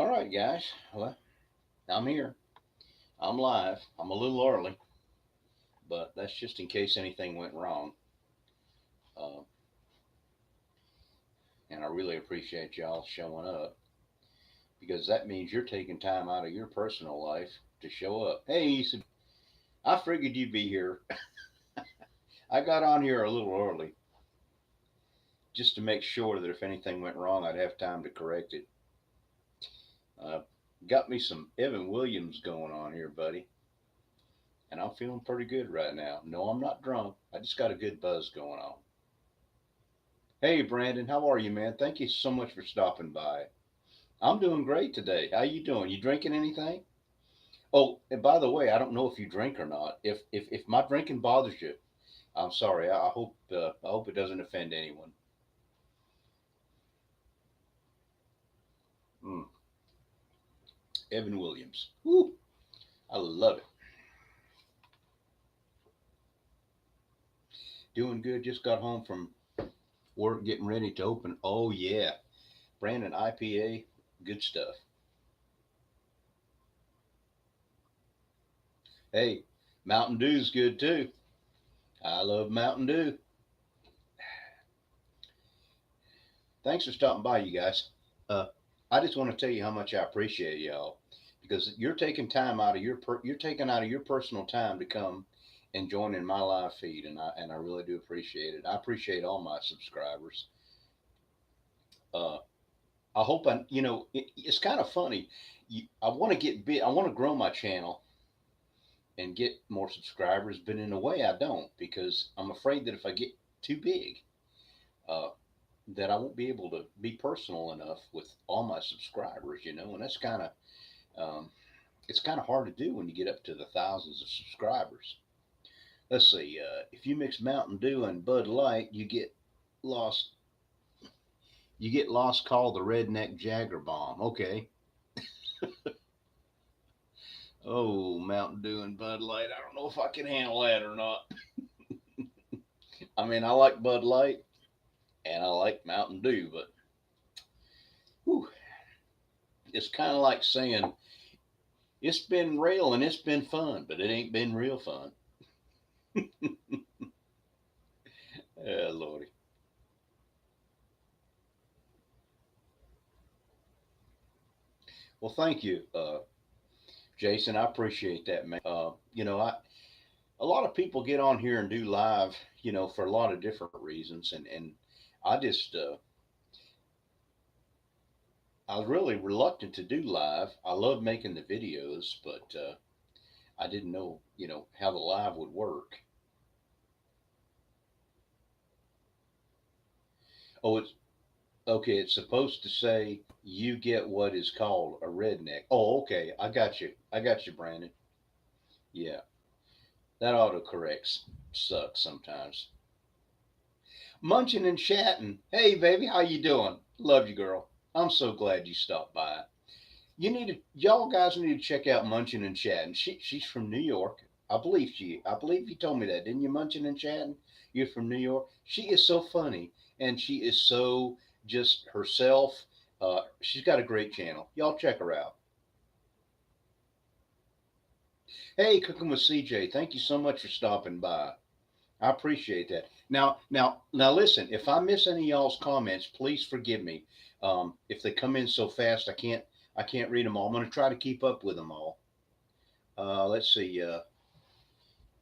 All right, guys. Well, I'm here. I'm live. I'm a little early, but that's just in case anything went wrong. Uh, and I really appreciate y'all showing up because that means you're taking time out of your personal life to show up. Hey, Ethan, I figured you'd be here. I got on here a little early just to make sure that if anything went wrong, I'd have time to correct it. Uh, got me some Evan Williams going on here, buddy. And I'm feeling pretty good right now. No, I'm not drunk. I just got a good buzz going on. Hey Brandon, how are you, man? Thank you so much for stopping by. I'm doing great today. How you doing? You drinking anything? Oh, and by the way, I don't know if you drink or not. If my drinking bothers you, I'm sorry. I hope it doesn't offend anyone. Mm, Evan Williams. Woo, I love it. Doing good. Just got home from work, getting ready to open. Oh yeah, Brandon IPA, good stuff. Hey, Mountain Dew's good too. I love Mountain Dew. Thanks for stopping by, you guys. Uh, I just want to tell you how much I appreciate y'all because you're taking time out of you're taking out of your personal time to come and join in my live feed, and I really do appreciate it. I appreciate all my subscribers. Uh, I hope it's kind of funny. I want to get big. I want to grow my channel and get more subscribers, but in a way I don't because I'm afraid that if I get too big, uh, that I won't be able to be personal enough with all my subscribers, and that's um, it's kind of hard to do when you get up to the thousands of subscribers. Let's see, if you mix Mountain Dew and Bud Light, lost. You get lost called the Redneck Jagger Bomb. Okay. Oh, Mountain Dew and Bud Light. I don't know if I can handle that or not. I mean, I like Bud Light and I like Mountain Dew, but whew, it's kind of like saying it's been real and it's been fun, but it ain't been real fun. Lordy. Well, thank you, Jason. I appreciate that, man. A lot of people get on here and do live, for a lot of different reasons, and I just I was really reluctant to do live. I love making the videos, but I didn't know, how the live would work. Oh, it's okay. It's supposed to say you get what is called a redneck. Oh, okay. I got you. I got you, Brandon. Yeah, that autocorrects sucks sometimes. Munching and chatting. Hey, baby, how you doing? Love you, girl. I'm so glad you stopped by. Y'all guys need to check out Munching and Chatting. She's from New York. I believe you told me that, didn't you, Munching and Chatting? You're from New York. She is so funny and she is so just herself. She's got a great channel. Y'all check her out. Hey, Cooking with CJ, thank you so much for stopping by. I appreciate that. Now, listen. If I miss any of y'all's comments, please forgive me. If they come in so fast, I can't read them all. I'm going to try to keep up with them all. Let's see.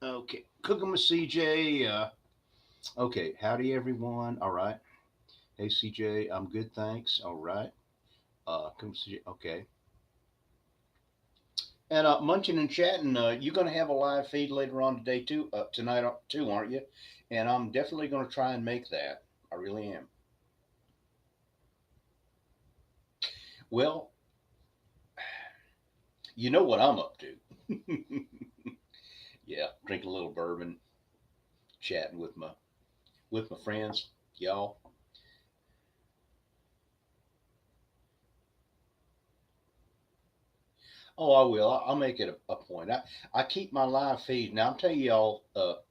Okay, Cooking with CJ. Okay, howdy everyone. All right. Hey CJ, I'm good, thanks. All right. Cooking with CJ. Okay. And munching and chatting. You're going to have a live feed later on today too, tonight too, aren't you? And I'm definitely going to try and make that. I really am. Well, you know what I'm up to. Yeah, drink a little bourbon, chatting with my friends, y'all. Oh, I will. I'll make it a point. I keep my live feed. Now, I'm telling y'all,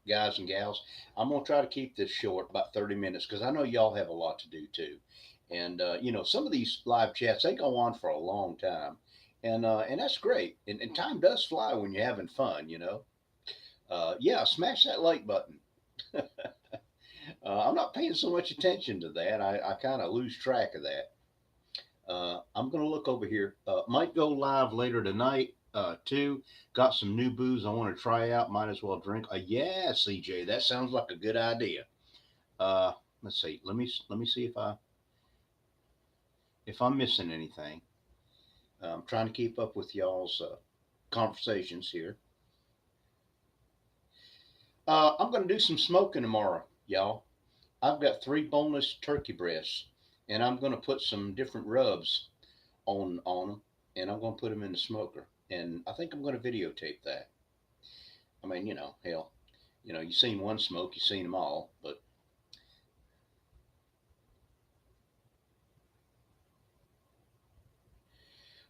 guys and gals, I'm going to try to keep this short, about 30 minutes, because I know y'all have a lot to do too. And some of these live chats, they go on for a long time, and that's great. And time does fly when you're having fun. Yeah, smash that like button. I'm not paying so much attention to that. I kind of lose track of that. I'm going to look over here. Might go live later tonight, too. Got some new booze I want to try out. Might as well drink. Yeah, CJ, that sounds like a good idea. Uh, let's see. Let me see if I'm missing anything. I'm trying to keep up with y'all's conversations here. I'm going to do some smoking tomorrow, y'all. I've got 3 boneless turkey breasts, and I'm going to put some different rubs on them, and I'm going to put them in the smoker. And I think I'm going to videotape that. I mean, hell, you've seen one smoke, you've seen them all. But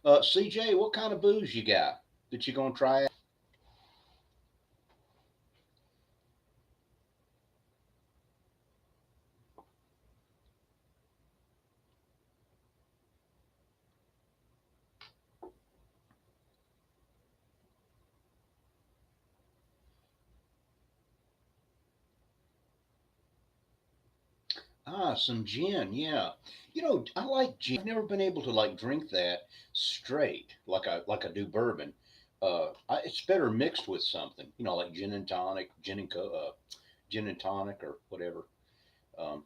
CJ, what kind of booze you got that you going to try? Some gin, yeah. I like gin. I've never been able to like drink that straight like I do bourbon. It's better mixed with something, like gin and tonic, gin and tonic or whatever. Um,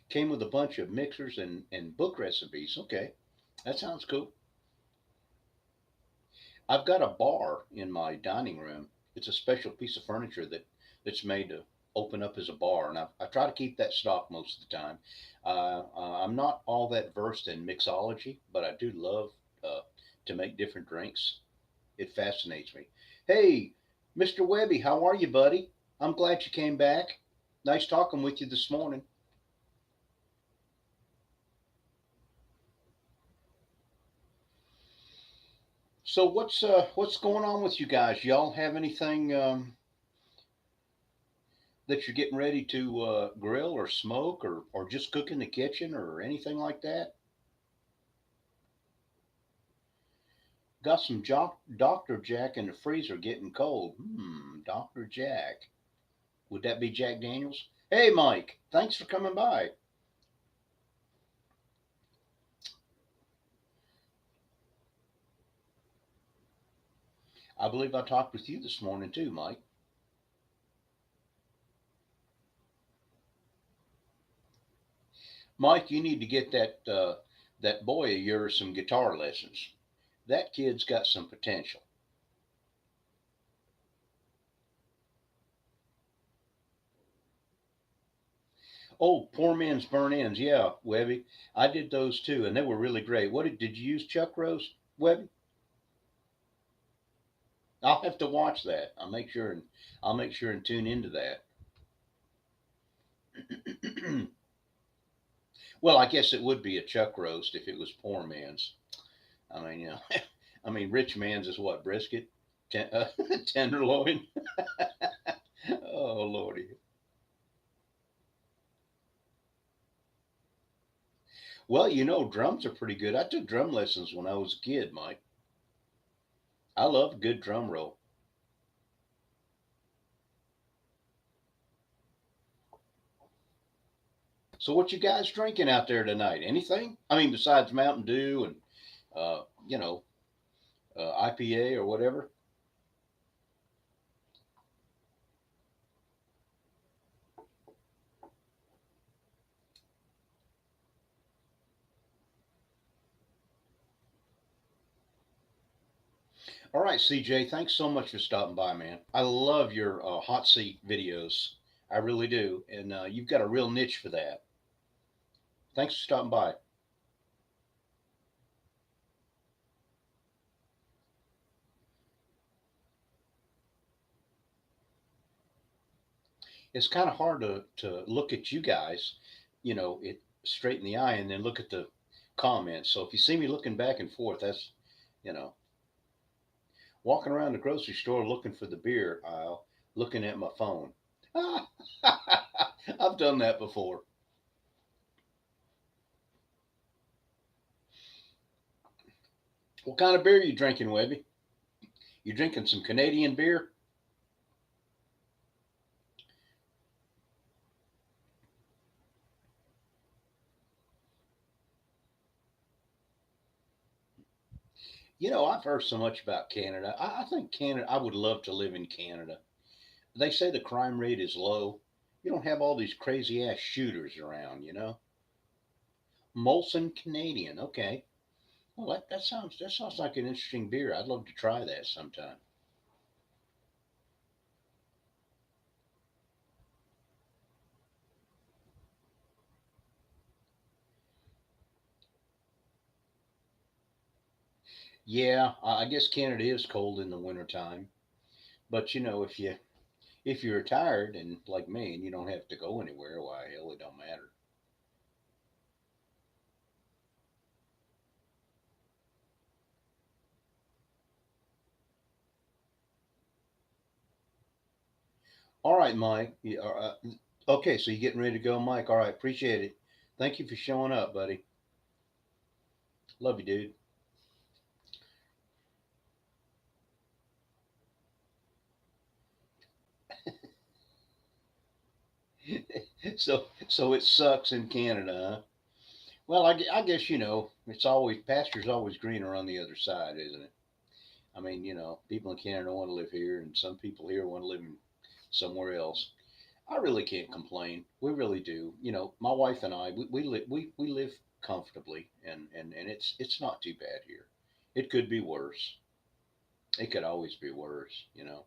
Came with a bunch of mixers and book recipes. Okay, that sounds cool. I've got a bar in my dining room. It's a special piece of furniture that's made to open up as a bar, and I try to keep that stocked most of the time. I'm not all that versed in mixology, but I do love to make different drinks. It fascinates me. Hey, Mr. Webby, how are you, buddy? I'm glad you came back. Nice talking with you this morning. So what's going on with you guys? Y'all have anything that you're getting ready to grill or smoke or just cook in the kitchen or anything like that? Got some Dr. Jack in the freezer getting cold. Dr. Jack. Would that be Jack Daniels? Hey, Mike. Thanks for coming by. I believe I talked with you this morning too, Mike. Mike, you need to get that boy of yours some guitar lessons. That kid's got some potential. Oh, poor man's burn ends. Yeah, Webby. I did those too, and they were really great. Did you use Chuck Rose, Webby? I'll have to watch that. I'll make sure and tune into that. Well, I guess it would be a chuck roast if it was poor man's. I mean, I mean, rich man's is what, brisket, tenderloin. Oh lordy. Well, drums are pretty good. I took drum lessons when I was a kid, Mike. I love a good drum roll. So, what you guys drinking out there tonight? Anything? I mean, besides Mountain Dew and uh, you know IPA or whatever. All right, CJ, thanks so much for stopping by, man. I love your hot seat videos. I really do, and you've got a real niche for that. Thanks for stopping by. It's kind of hard to look at you guys, it straight in the eye, and then look at the comments. So if you see me looking back and forth, that's you know walking around the grocery store looking for the beer aisle, looking at my phone. I've done that before. What kind of beer are you drinking, Webby? You drinking some Canadian beer? You know, I've heard so much about Canada. I think Canada, I would love to live in Canada. They say the crime rate is low. You don't have all these crazy ass shooters around, you know? Molson Canadian. Okay. Well, that sounds like an interesting beer. I'd love to try that sometime. Yeah, I guess Canada is cold in the wintertime. But you know, if you're retired and like me and you don't have to go anywhere, why hell it don't matter. All right, Mike. Okay, so you getting ready to go, Mike? All right, appreciate it. Thank you for showing up, buddy. Love you, dude. So it sucks in Canada, huh? Well, I guess you know it's always pasture's always greener on the other side, isn't it? I mean, you know, people in Canada want to live here, and some people here want to live in somewhere else. I really can't complain. We really do. You know, my wife and I, we live comfortably, and it's not too bad here. It could be worse. It could always be worse, you know.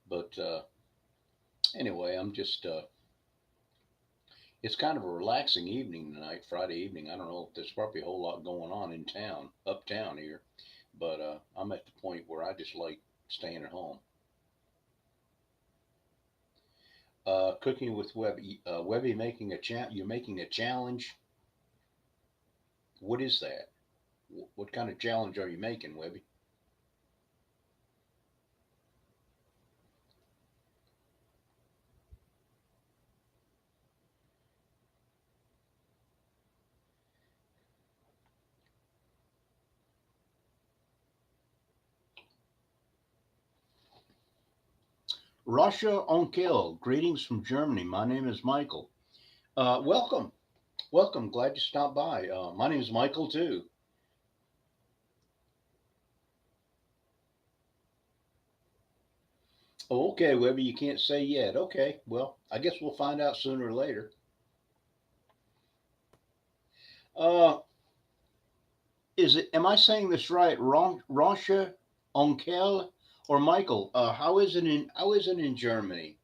But anyway, I'm just. It's kind of a relaxing evening tonight, Friday evening. I don't know. There's probably a whole lot going on in town, uptown here, but I'm at the point where I just like staying at home. Cooking with Webby. Webby making You're making a challenge. What is that? What kind of challenge are you making, Webby? Russia Onkel, greetings from Germany. My name is Michael. Welcome, welcome. Glad you stopped by. My name is Michael too. Oh, okay, Webby, you can't say yet. Okay, well, I guess we'll find out sooner or later. Uh, is it? Am I saying this right? Russia Onkel or Michael? How is it in Germany?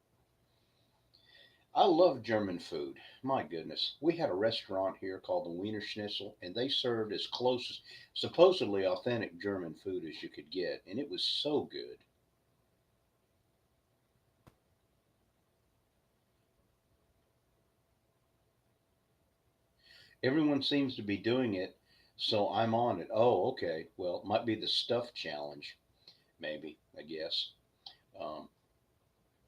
I love German food. My goodness. We had a restaurant here called the Wiener Schnitzel, and they served as close as supposedly authentic German food as you could get, and it was so good. Everyone seems to be doing it, so I'm on it. Oh, okay. Well, it might be the stuff challenge, maybe, I guess. Um,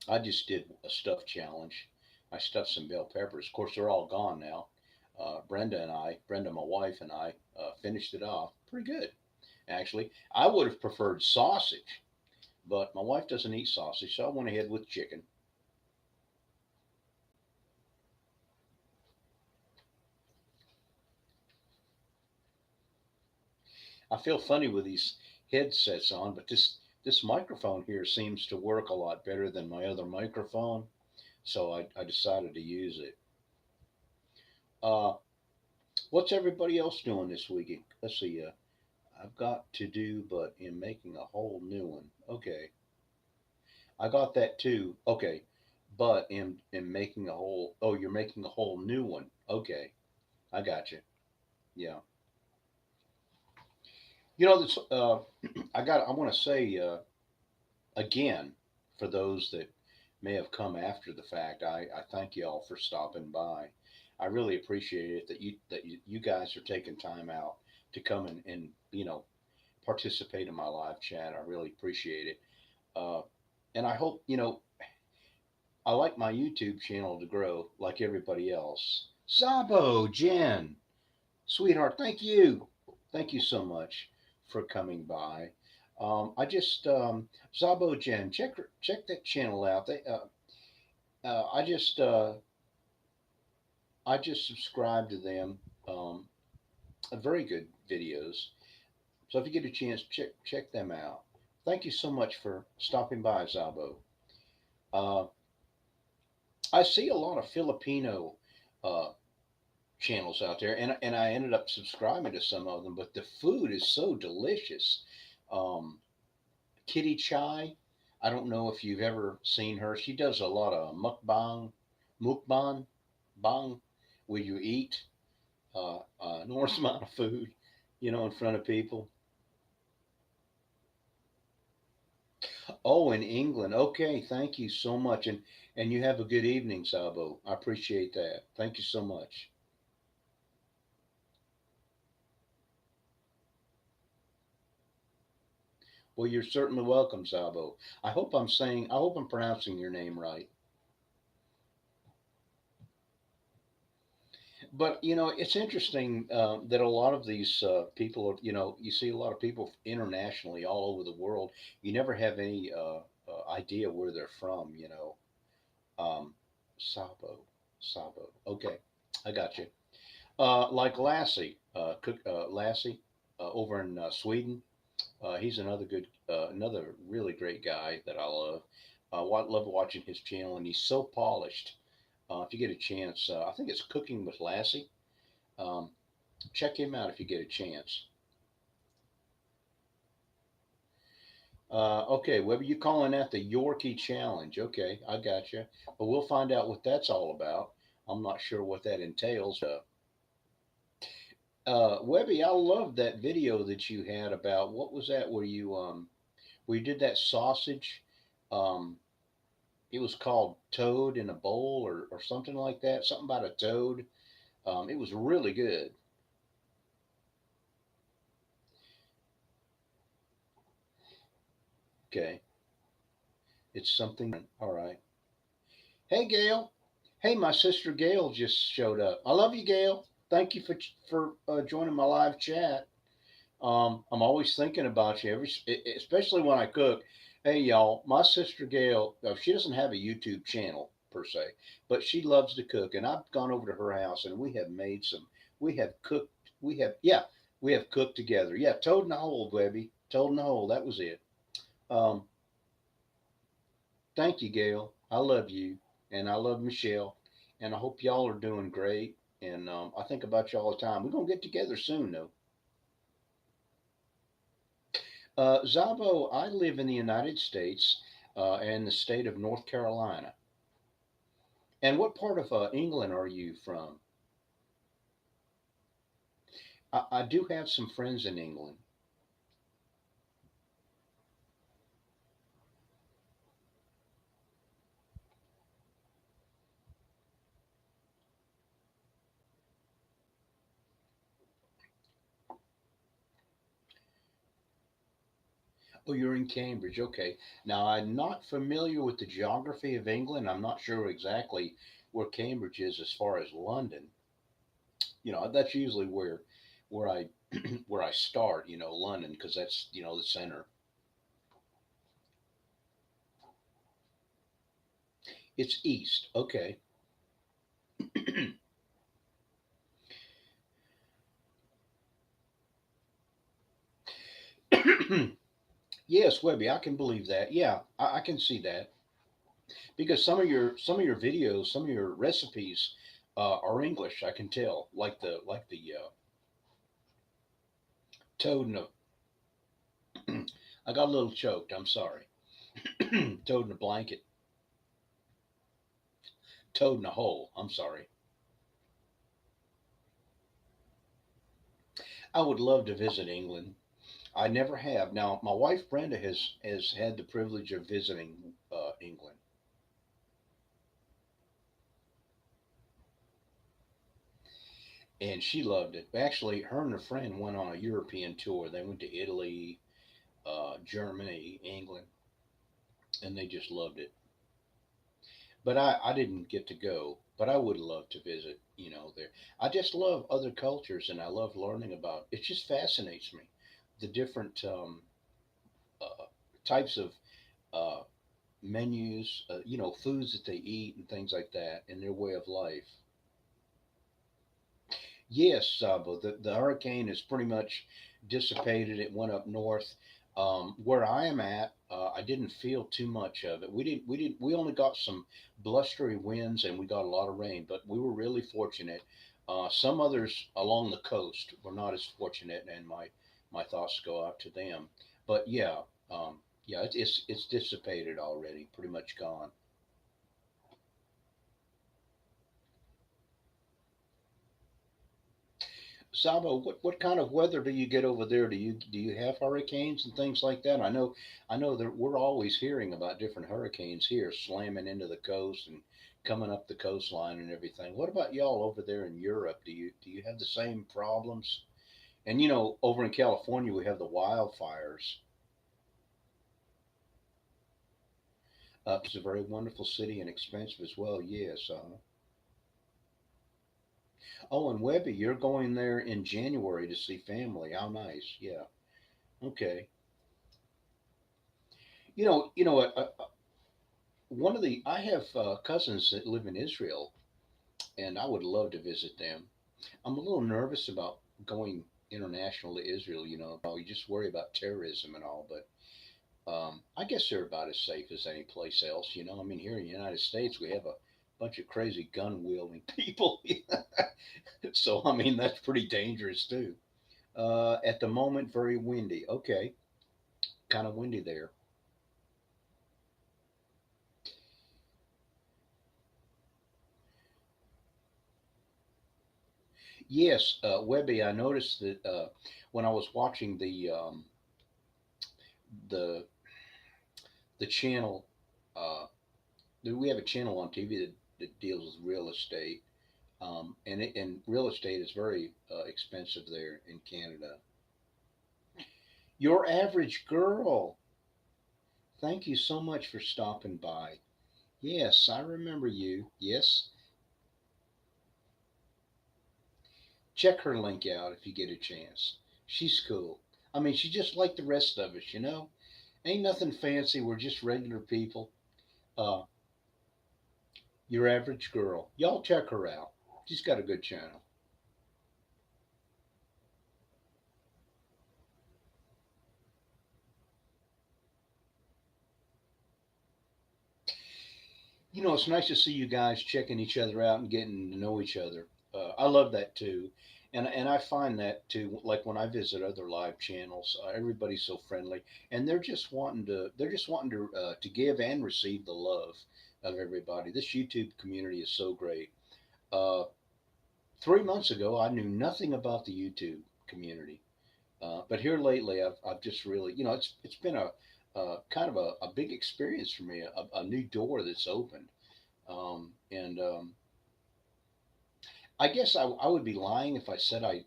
I just did a stuff challenge. I stuffed some bell peppers. Of course, they're all gone now. Brenda, my wife, and I finished it off pretty good, actually. I would have preferred sausage, but my wife doesn't eat sausage, so I went ahead with chicken. I feel funny with these headsets on, but this microphone here seems to work a lot better than my other microphone, so I decided to use it. Uh, what's everybody else doing this weekend? Let's see. I've got to do, but in making a whole new one. Okay, I got that too. Okay, but in making a whole. Oh, you're making a whole new one. Okay, I got you. Yeah. You know this. I want to say again for those that may have come after the fact. I thank you all for stopping by. I really appreciate it that you guys are taking time out to come and participate in my live chat. I really appreciate it. Uh, and I hope, I like my YouTube channel to grow like everybody else. Sabo, Jen, sweetheart, thank you. Thank you so much for coming by. I just, Sabo, Jen, check that channel out. Uh, I just, uh, I just subscribed to them. Very good videos. So if you get a chance, check them out. Thank you so much for stopping by, Zabo. Uh, I see a lot of Filipino uh, channels out there, and I ended up subscribing to some of them. But the food is so delicious. Um, Kitty Chai, I don't know if you've ever seen her. She does a lot of mukbang, bang, where you eat an enormous amount of food, in front of people. Oh, in England. Okay, thank you so much, and you have a good evening, Sabo. I appreciate that. Thank you so much. Well, you're certainly welcome, Sabo. I hope I'm pronouncing your name right. But it's interesting that a lot of these people, you see a lot of people internationally all over the world. You never have any idea where they're from. Sabo, Sabo. Okay, I got you. Like Lassie, Lassie, over in Sweden. He's another really great guy that I love. Love watching his channel, and he's so polished. If you get a chance, I think it's Cooking with Lassie. Um, Check him out if you get a chance. Okay, Weber, you calling that the Yorkie Challenge? Okay, I got you. But we'll find out what that's all about. I'm not sure what that entails. Webby, I love that video that you had about what was that where you did that sausage. Um, it was called Toad in a Bowl or something like that. Something about a toad. It was really good. Okay, it's something. All right. Hey, Gail. Hey, my sister Gail just showed up. I love you, Gail. Thank you for joining my live chat. I'm always thinking about you, especially when I cook. Hey, y'all, my sister Gail, she doesn't have a YouTube channel per se, but she loves to cook, and I've gone over to her house and we have made some. We have cooked. Yeah, we have cooked together. Yeah, toad in the hole, Webby. Toad in the hole. That was it. Um, Thank you, Gail. I love you, and I love Michelle, and I hope y'all are doing great. And I think about you all the time. We're gonna get together soon, though. Zabo, I live in the United States and the state of North Carolina. And what part of England are you from? I do have some friends in England. Oh, you're in Cambridge. Okay. Now, I'm not familiar with the geography of England. I'm not sure exactly where Cambridge is as far as London. That's usually where I where I start. London, because that's the center. It's east. Okay. Yes, Webby, I can believe that. Yeah, I can see that because some of your videos, some of your recipes are English. I can tell, like the toad in a. I got a little choked. I'm sorry. Toad in a blanket. Toad in a hole. I'm sorry. I would love to visit England. I never have. Now, my wife Brenda has had the privilege of visiting England, and she loved it. Actually, her and a friend went on a European tour. They went to Italy, Germany, England. and they just loved it. But I didn't get to go, but I would love to visit, there. I just love other cultures and I love learning about it. Just fascinates me the different uh, types of uh, menus, foods that they eat and things like that, and their way of life. Yes, Sabo, the hurricane is pretty much dissipated. It went up north. Where I am at, I didn't feel too much of it. We only got some blustery winds and we got a lot of rain, but we were really fortunate. Some others along the coast were not as fortunate, and my thoughts go out to them. But yeah, yeah, it's dissipated already, pretty much gone. Sabo, what kind of weather do you get over there? Do you have hurricanes and things like that? I know that we're always hearing about different hurricanes here slamming into the coast and coming up the coastline and everything. What about y'all over there in Europe? Do you have the same problems? And over in California we have the wildfires. It's a very wonderful city and expensive as well. Yes. Oh, and Webby, you're going there in January to see family. How nice. Yeah. Okay. One of the I have cousins that live in Israel, and I would love to visit them. I'm a little nervous about going international to Israel. You just worry about terrorism and all, but I guess they're about as safe as any place else. I mean, here in the United States, we have a bunch of crazy gun wielding people, so I mean that's pretty dangerous too. At the moment, very windy. Okay, kind of windy there. Yes, Webby, I noticed that when I was watching the the channel, uh, we have a channel on TV that deals with real estate, and real estate is very expensive there in Canada. Your average girl. Thank you so much for stopping by. Yes, I remember you. Yes, check her link out if you get a chance. She's cool. I mean, she's just like the rest of us. Ain't nothing fancy. We're just regular people. Uh, your average girl. Y'all check her out. She's got a good channel. It's nice to see you guys checking each other out and getting to know each other. I love that too, and I find that too. Like when I visit other live channels, everybody's so friendly, and they're just wanting to give and receive the love of everybody. This YouTube community is so great. Uh, 3 months ago, I knew nothing about the YouTube community. But here lately, I've just really, it's been a kind of a big experience for me, a new door that's opened. And I guess I would be lying if I said I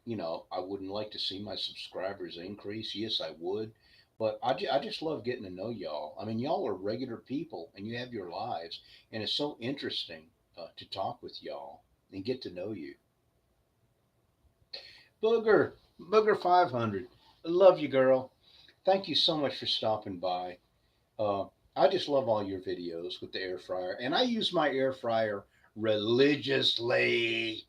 wouldn't like to see my subscribers increase. Yes, I would. But I just love getting to know y'all. I mean, y'all are regular people and you have your lives. And it's so interesting to talk with y'all and get to know you. Booger 500. I love you, girl. Thank you so much for stopping by. Uh, I just love all your videos with the air fryer, and I use my air fryer religiously.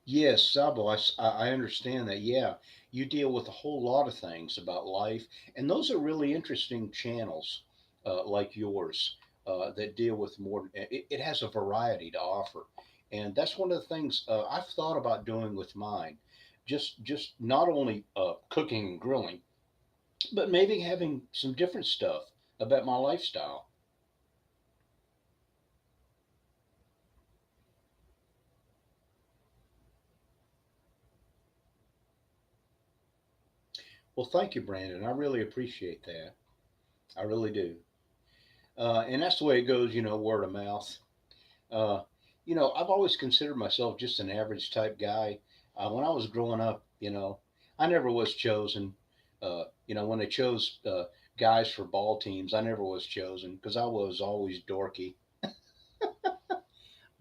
Yes, Sabo, I understand that. Yeah, you deal with a whole lot of things about life, and those are really interesting channels like yours that deal with more. It has a variety to offer, and that's one of the things I've thought about doing with mine. Just not only cooking and grilling, but maybe having some different stuff about my lifestyle. Well, thank you, Brandon. I really appreciate that. I really do. And that's the way it goes, word of mouth. Uh, I've always considered myself just an average type guy. When I was growing up, I never was chosen. When they chose guys for ball teams, I never was chosen because I was always dorky.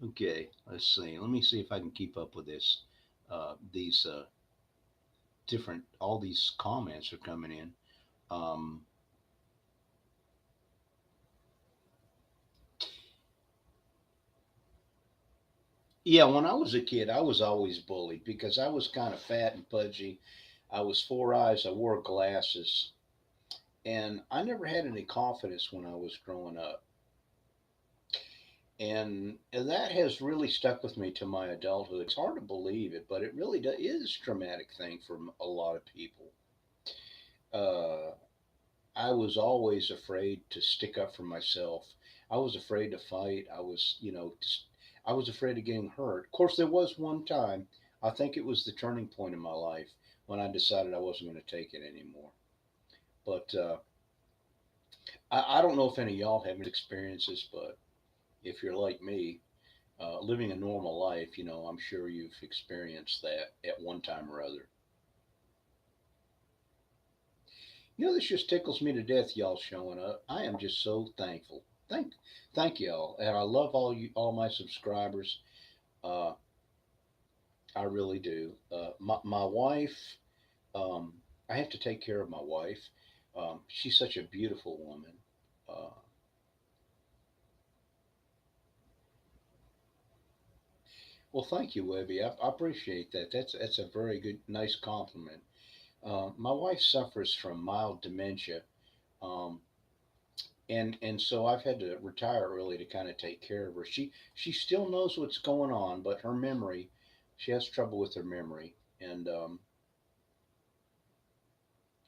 Okay, let's see. Let me see if I can keep up with this. These all these comments are coming in. Um, yeah, when I was a kid, I was always bullied because I was kind of fat and pudgy. I was four eyes. I wore glasses. And I never had any confidence when I was growing up. And that has really stuck with me to my adulthood. It's hard to believe it, but it really is a traumatic thing for a lot of people. Uh, I was always afraid to stick up for myself. I was afraid to fight. I was afraid of getting hurt. Of course, there was one time, I think it was the turning point in my life when I decided I wasn't going to take it anymore. But I don't know if any of y'all have experiences, but if you're like me, living a normal life, I'm sure you've experienced that at one time or other. This just tickles me to death, y'all showing up. I am just so thankful. Thank y'all, and I love all my subscribers. Uh, I really do. My wife, um, I have to take care of my wife. She's such a beautiful woman. Uh, well, thank you, Webby. I appreciate that. That's a very good, nice compliment. My wife suffers from mild dementia, um, and so I've had to retire early to kind of take care of her. She still knows what's going on, but her memory, she has trouble with her memory, and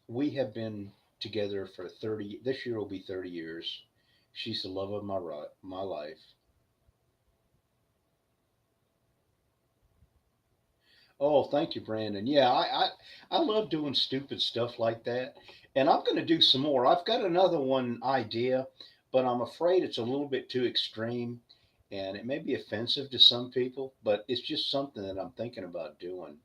we have been together for 30. This year will be 30 years. She's the love of my life. Oh, thank you, Brandon. Yeah, I love doing stupid stuff like that, and I'm going to do some more. I've got another one idea, but I'm afraid it's a little bit too extreme, and it may be offensive to some people. But it's just something that I'm thinking about doing.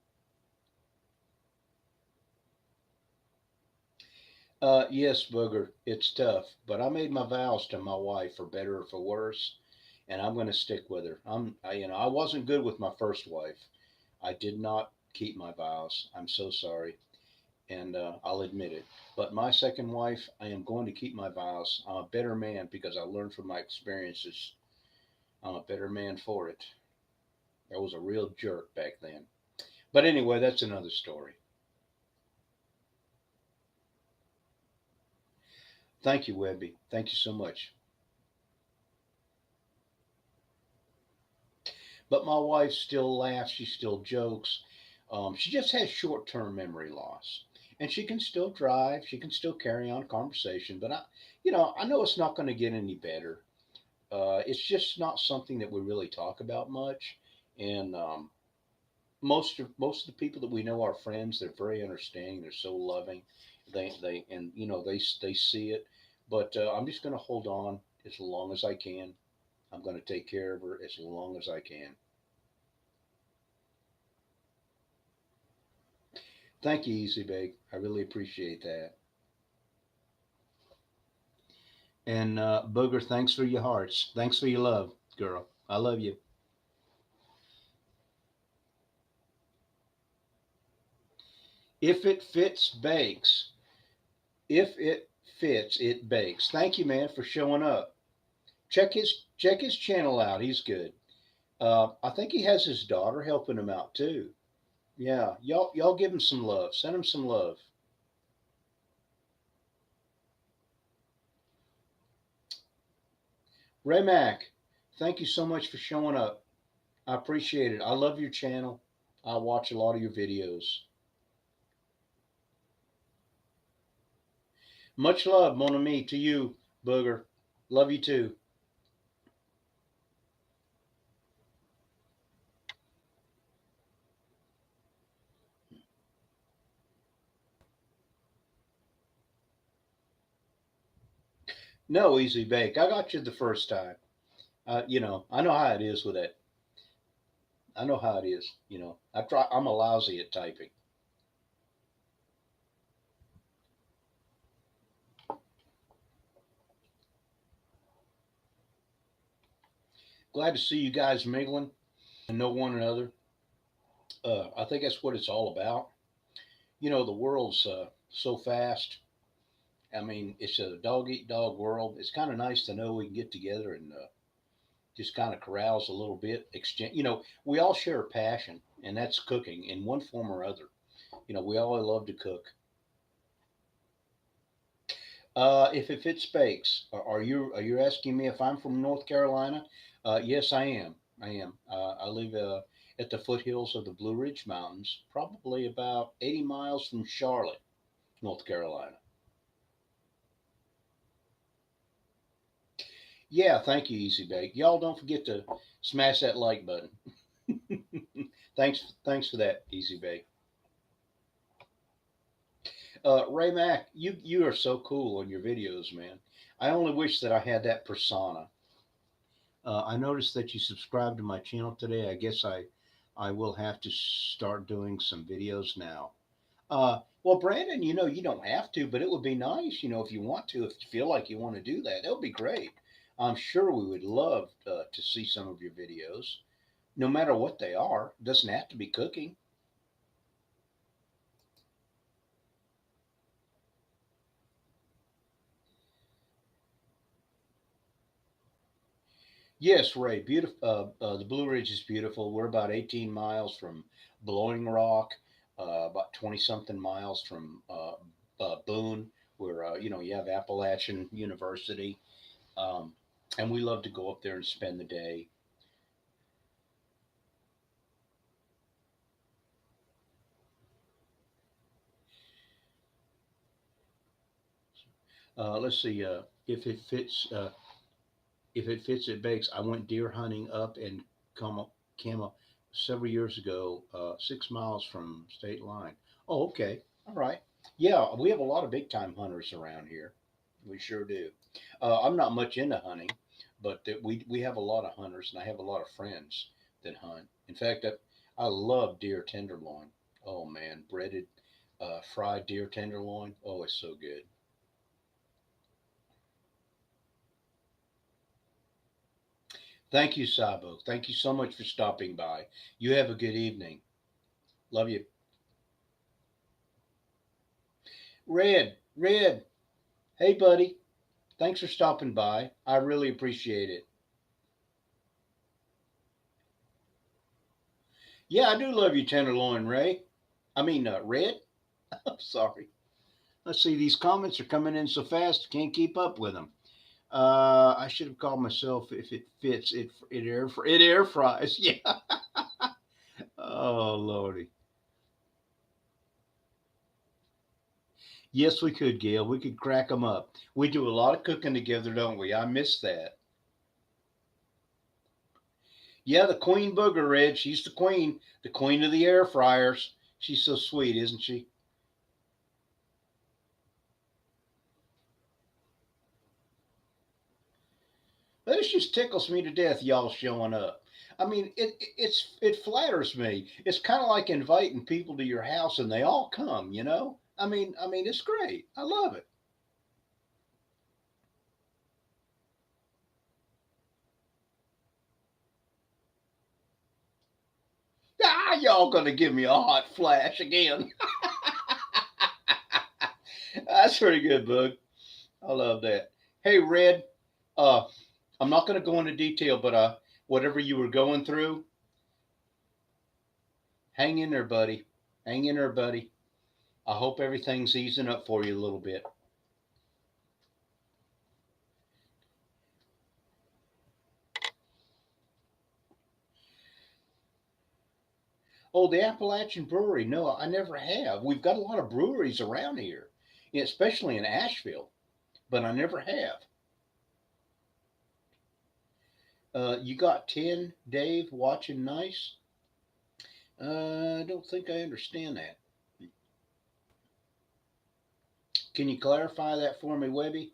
Yes, Booger, it's tough, but I made my vows to my wife, for better or for worse, and I'm going to stick with her. I wasn't good with my first wife. I did not keep my vows. I'm so sorry. And I'll admit it. But my second wife, I am going to keep my vows. I'm a better man because I learned from my experiences. I'm a better man for it. I was a real jerk back then. But anyway, that's another story. Thank you, Webby. Thank you so much. But my wife still laughs. She still jokes. She just has short term memory loss. And she can still drive. She can still carry on conversation. But I know it's not going to get any better. It's just not something that we really talk about much. And most of the people that we know are friends. They're very understanding. They're so loving. They and they see it. But I'm just going to hold on as long as I can. I'm going to take care of her as long as I can. Thank you, Easy Bake. I really appreciate that. And Booger, thanks for your hearts. Thanks for your love, girl. I love you. If it fits, bakes. If it fits, it bakes. Thank you, man, for showing up. Check his channel out. He's good. I think he has his daughter helping him out too. Yeah, y'all give him some love. Send him some love. Ray Mac, thank you so much for showing up. I appreciate it. I love your channel. I watch a lot of your videos. Much love, mon ami, to you, Booger. Love you too. No, Easy Bake. I got you the first time. I know how it is with that. I know how it is. You know, I'm a lousy at typing. Glad to see you guys mingling and know one another. I think that's what it's all about. You know, the world's so fast. I mean, it's a dog eat dog world. It's kind of nice to know we can get together and just kind of carouse a little bit. Exchange. You know, we all share a passion, and that's cooking in one form or other. You know, we all love to cook. If it fits bakes, are you asking me if I'm from North Carolina? Yes, I am. I am. I live at the foothills of the Blue Ridge Mountains, probably about 80 miles from Charlotte, North Carolina. Yeah, thank you, Easy Bake. Y'all don't forget to smash that like button. Thanks for that, Easy Bake. Ray Mack, you are so cool on your videos, man. I only wish that I had that persona. I noticed that you subscribed to my channel today. I guess I will have to start doing some videos now. Well, Brandon, you know you don't have to, but it would be nice, you know, if you want to, if you feel like you want to do that, that would be great. I'm sure we would love to see some of your videos, no matter what they are. It doesn't have to be cooking. Yes, Ray. Beautiful. The Blue Ridge is beautiful. We're about 18 miles from Blowing Rock, about 20 something miles from Boone, where you know you have Appalachian University, um, and we love to go up there and spend the day. Let's see if it fits. If it fits, it bakes. I went deer hunting up in Cama several years ago, 6 miles from state line. Oh, okay. All right. Yeah, we have a lot of big time hunters around here. We sure do. I'm not much into hunting, but we have a lot of hunters, and I have a lot of friends that hunt. In fact, I love deer tenderloin. Oh man, breaded, fried deer tenderloin. Oh, it's so good. Thank you, Sabo. Thank you so much for stopping by. You have a good evening. Love you. Red. Hey, buddy. Thanks for stopping by. I really appreciate it. Yeah, I do love you, Tenderloin Ray. I mean, Red. I'm sorry. Let's see. These comments are coming in so fast, can't keep up with them. I should have called myself if it fits. It air fries. Yeah. Oh lordy. Yes, we could, Gail. We could crack them up. We do a lot of cooking together, don't we? I miss that. Yeah, the Queen Booger Red. She's the queen of the air fryers. She's so sweet, isn't she? This just tickles me to death, y'all showing up. I mean, it flatters me. It's kind of like inviting people to your house and they all come. You know. I mean, it's great. I love it. Ah, y'all gonna give me a hot flash again. That's pretty good, Bug. I love that. Hey, Red. Uh, I'm not gonna go into detail, but whatever you were going through, hang in there, buddy. Hang in there, buddy. I hope everything's easing up for you a little bit. Oh, the Appalachian Brewery. No, I never have. We've got a lot of breweries around here, especially in Asheville, but I never have. You got 10, Dave, watching nice? I don't think I understand that. Can you clarify that for me, Webby?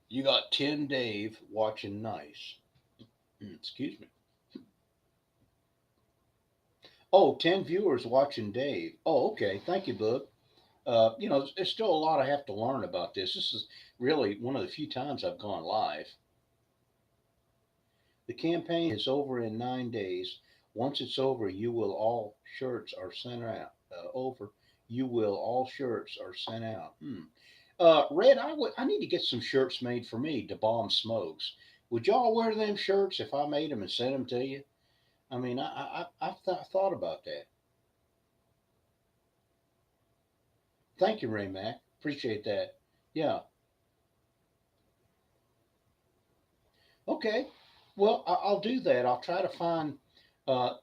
You got 10, Dave, watching nice. Excuse me. Oh, 10 viewers watching Dave. Oh, okay. Thank you, bud. There's still a lot I have to learn about this. This is really one of the few times I've gone live. The campaign is over in 9 days. Once it's over, you will all shirts are sent out. Over, you will all shirts are sent out. Red, I need to get some shirts made for me. DaBomb smokes. Would y'all wear them shirts if I made them and sent them to you? I mean, thought about that. Thank you, Ray Mac. Appreciate that. Yeah. Okay. Well, I'll do that. I'll try to find.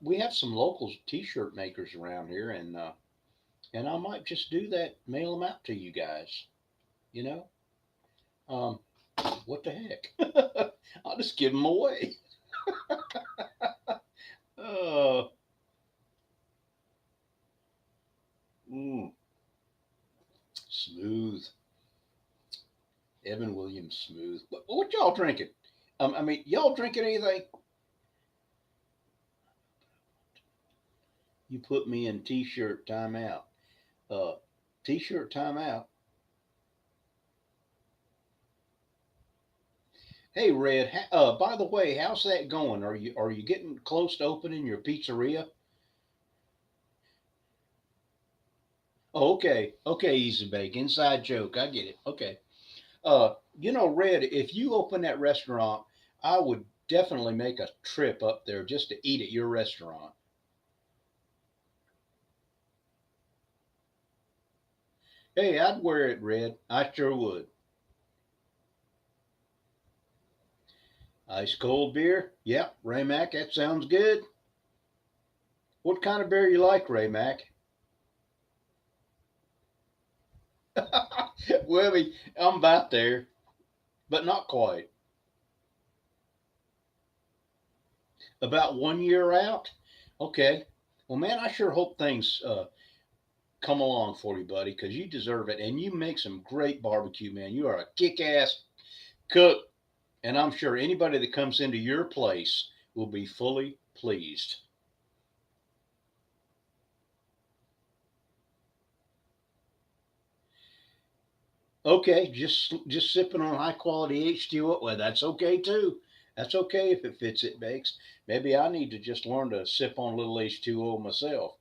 We have some local T-shirt makers around here, and I might just do that. Mail them out to you guys. You know. Um, what the heck? I'll just give them away. Uh, mm, smooth. Evan Williams, smooth. What y'all drinking? I mean, y'all drinking anything? You put me in T-shirt timeout. Uh, T-shirt timeout. Hey, Red. By the way, how's that going? Are you getting close to opening your pizzeria? Oh, okay, okay, Easy Bake. Inside joke. I get it. Okay. Red. If you open that restaurant, I would definitely make a trip up there just to eat at your restaurant. Hey, I'd wear it, Red. I sure would. Ice cold beer? Yep, Ray Mac. That sounds good. What kind of beer you like, Ray Mac? Well, I'm about there, but not quite. About 1 year out? Okay. Well, man, I sure hope things come along for you, buddy, because you deserve it. And you make some great barbecue, man. You are a kick ass cook. And I'm sure anybody that comes into your place will be fully pleased. Okay, just sipping on high quality H2O. Well, that's okay too. That's okay if it fits it bakes. Maybe I need to just learn to sip on a little H2O myself.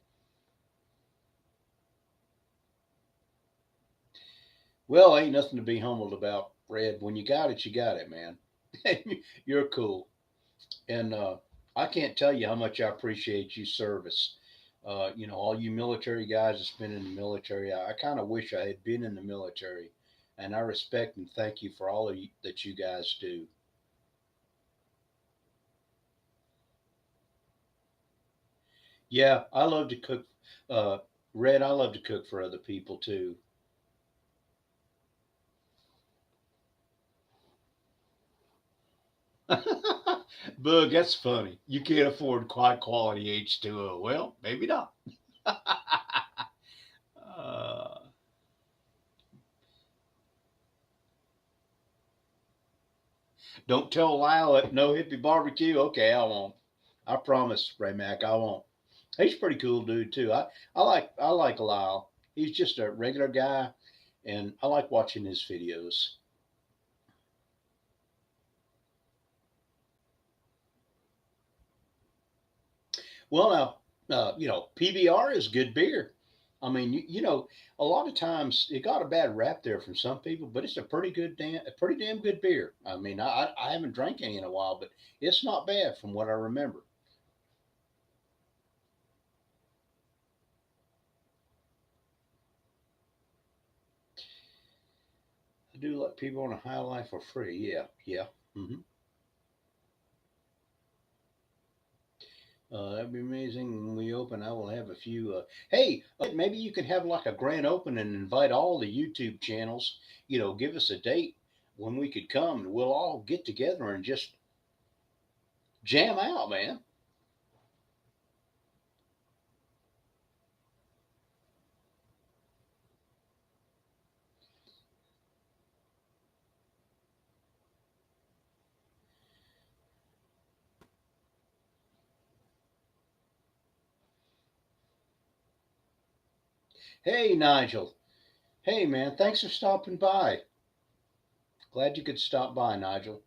Well, ain't nothing to be humbled about, Red. When you got it, man. You're cool. And I can't tell you how much I appreciate you service. All you military guys that's been in the military, I kind of wish I had been in the military. And I respect and thank you for all of you, that you guys do. Yeah, I love to cook. Uh, Red, I love to cook for other people too. Bug, that's funny. You can't afford high quality H2O. Well, maybe not. uh, don't tell Lyle at No Hippie Barbecue. Okay, I won't. I promise, Ray Mac, I won't. He's a pretty cool dude too. I like Lyle. He's just a regular guy, and I like watching his videos. Well, now, PBR is good beer. I mean, a lot of times it got a bad rap there from some people, but it's a pretty damn good beer. I mean, I haven't drank any in a while, but it's not bad from what I remember. I do let people on a high life for free. Yeah, yeah. hmm that'd be amazing when we open. I will have a few. Hey, maybe you could have like a grand open and invite all the YouTube channels. Give us a date when we could come, and we'll all get together and just jam out, man. Hey, Nigel. Hey, man. Thanks for stopping by. Glad you could stop by, Nigel.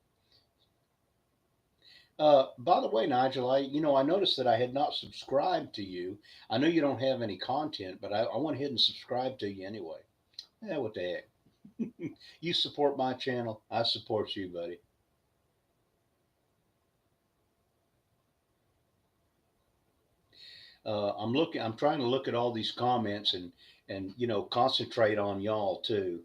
By the way, Nigel, I noticed that I had not subscribed to you. I know you don't have any content, but I went ahead and subscribed to you anyway. Yeah, what the heck? You support my channel, I support you, buddy. I'm looking. I'm trying to look at all these comments and concentrate on y'all too.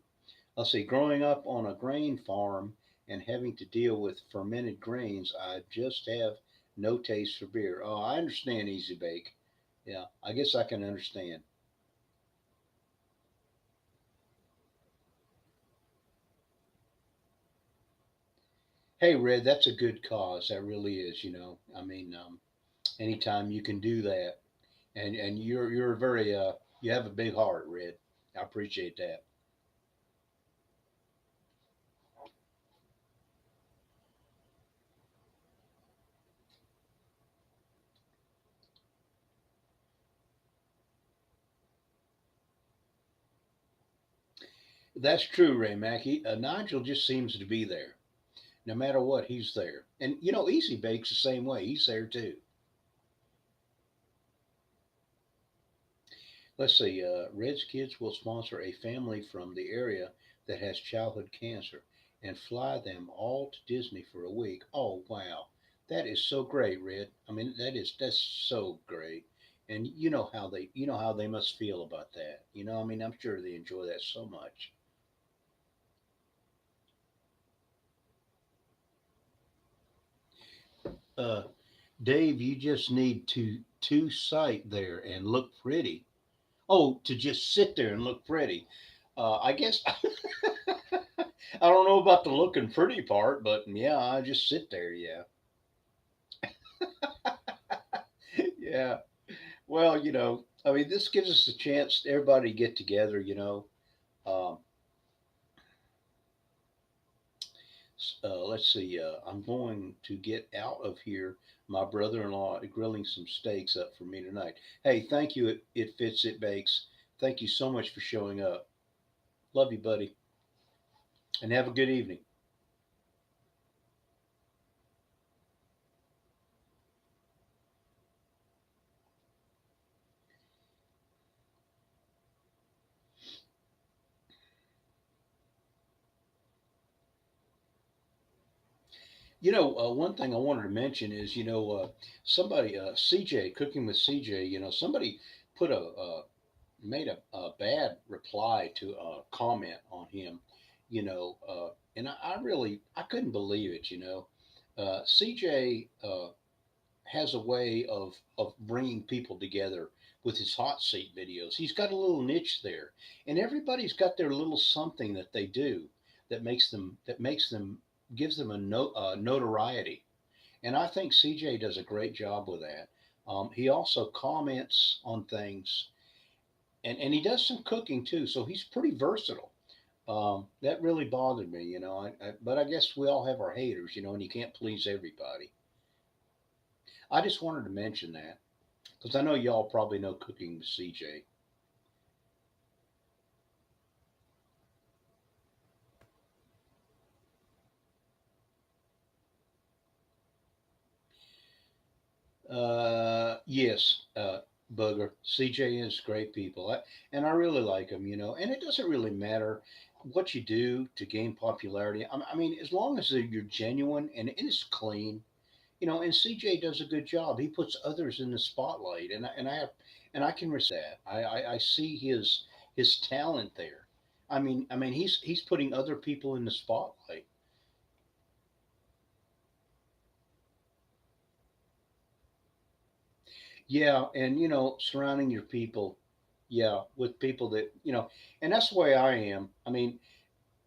I'll see. Growing up on a grain farm and having to deal with fermented grains, I just have no taste for beer. Oh, I understand, Easy Bake. Yeah, I guess I can understand. Hey, Red, that's a good cause. That really is. Anytime you can do that, and you're very you have a big heart, Red. I appreciate that. That's true, Ray Mackey. Nigel just seems to be there. No matter what, he's there. And Easy Bake's the same way. He's there too. Let's see. Red's Kids will sponsor a family from the area that has childhood cancer and fly them all to Disney for a week. Oh wow, that is so great, Red. I mean, that's so great. And you know how they must feel about that. I mean, I'm sure they enjoy that so much. Uh, Dave, you just need to sight there and look pretty. Oh, to just sit there and look pretty. I guess I don't know about the looking pretty part, but yeah, I just sit there. Yeah, yeah. Well, I mean, this gives us a chance, everybody to get together. Um, let's see. I'm going to get out of here. My brother-in-law is grilling some steaks up for me tonight. Hey, thank you. It fits. It bakes. Thank you so much for showing up. Love you, buddy, and have a good evening. One thing I wanted to mention is, somebody, CJ, Cooking with CJ, somebody put made a bad reply to a comment on him, and I couldn't believe it, CJ has a way of bringing people together with his hot seat videos. He's got a little niche there, and everybody's got their little something that they do that makes them gives them notoriety. And I think CJ does a great job with that. He also comments on things, and he does some cooking too, so he's pretty versatile. That really bothered me, but I guess we all have our haters, and you can't please everybody. I just wanted to mention that because I know y'all probably know Cooking with CJ. Yes, Booger. CJ is great people, and I really like them. And it doesn't really matter what you do to gain popularity. I mean, as long as you're genuine and it's clean, and CJ does a good job. He puts others in the spotlight, and I can respect that. I see his talent there. I mean, he's putting other people in the spotlight. Yeah, and surrounding your people, yeah, with people that and that's the way I am. I mean,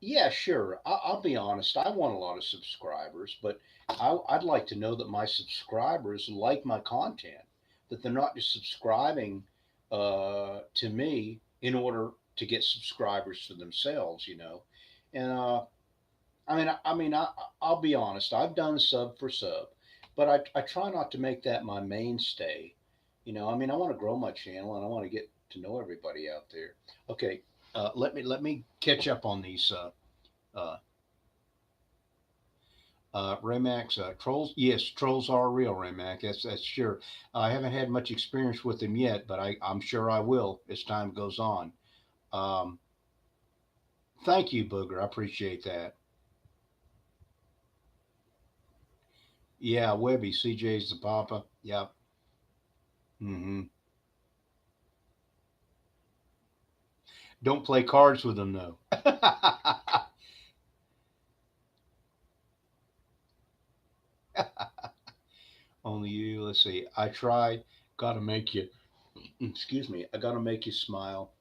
yeah, sure. I'll be honest. I want a lot of subscribers, but I'd like to know that my subscribers like my content, that they're not just subscribing to me in order to get subscribers for themselves. And I'll be honest. I've done sub for sub, but I try not to make that my mainstay. I mean, I want to grow my channel and I want to get to know everybody out there. Okay, let me catch up on these uh, Remax trolls. Yes, trolls are real, Remax. That's sure. I haven't had much experience with them yet, but I'm sure I will as time goes on. Um, Thank you, Booger. I appreciate that. Yeah, Webby, CJ's the papa. Yep. Hmm. Don't play cards with them though. Only you. Let's see. I tried. Gotta make you. Excuse me. I gotta make you smile.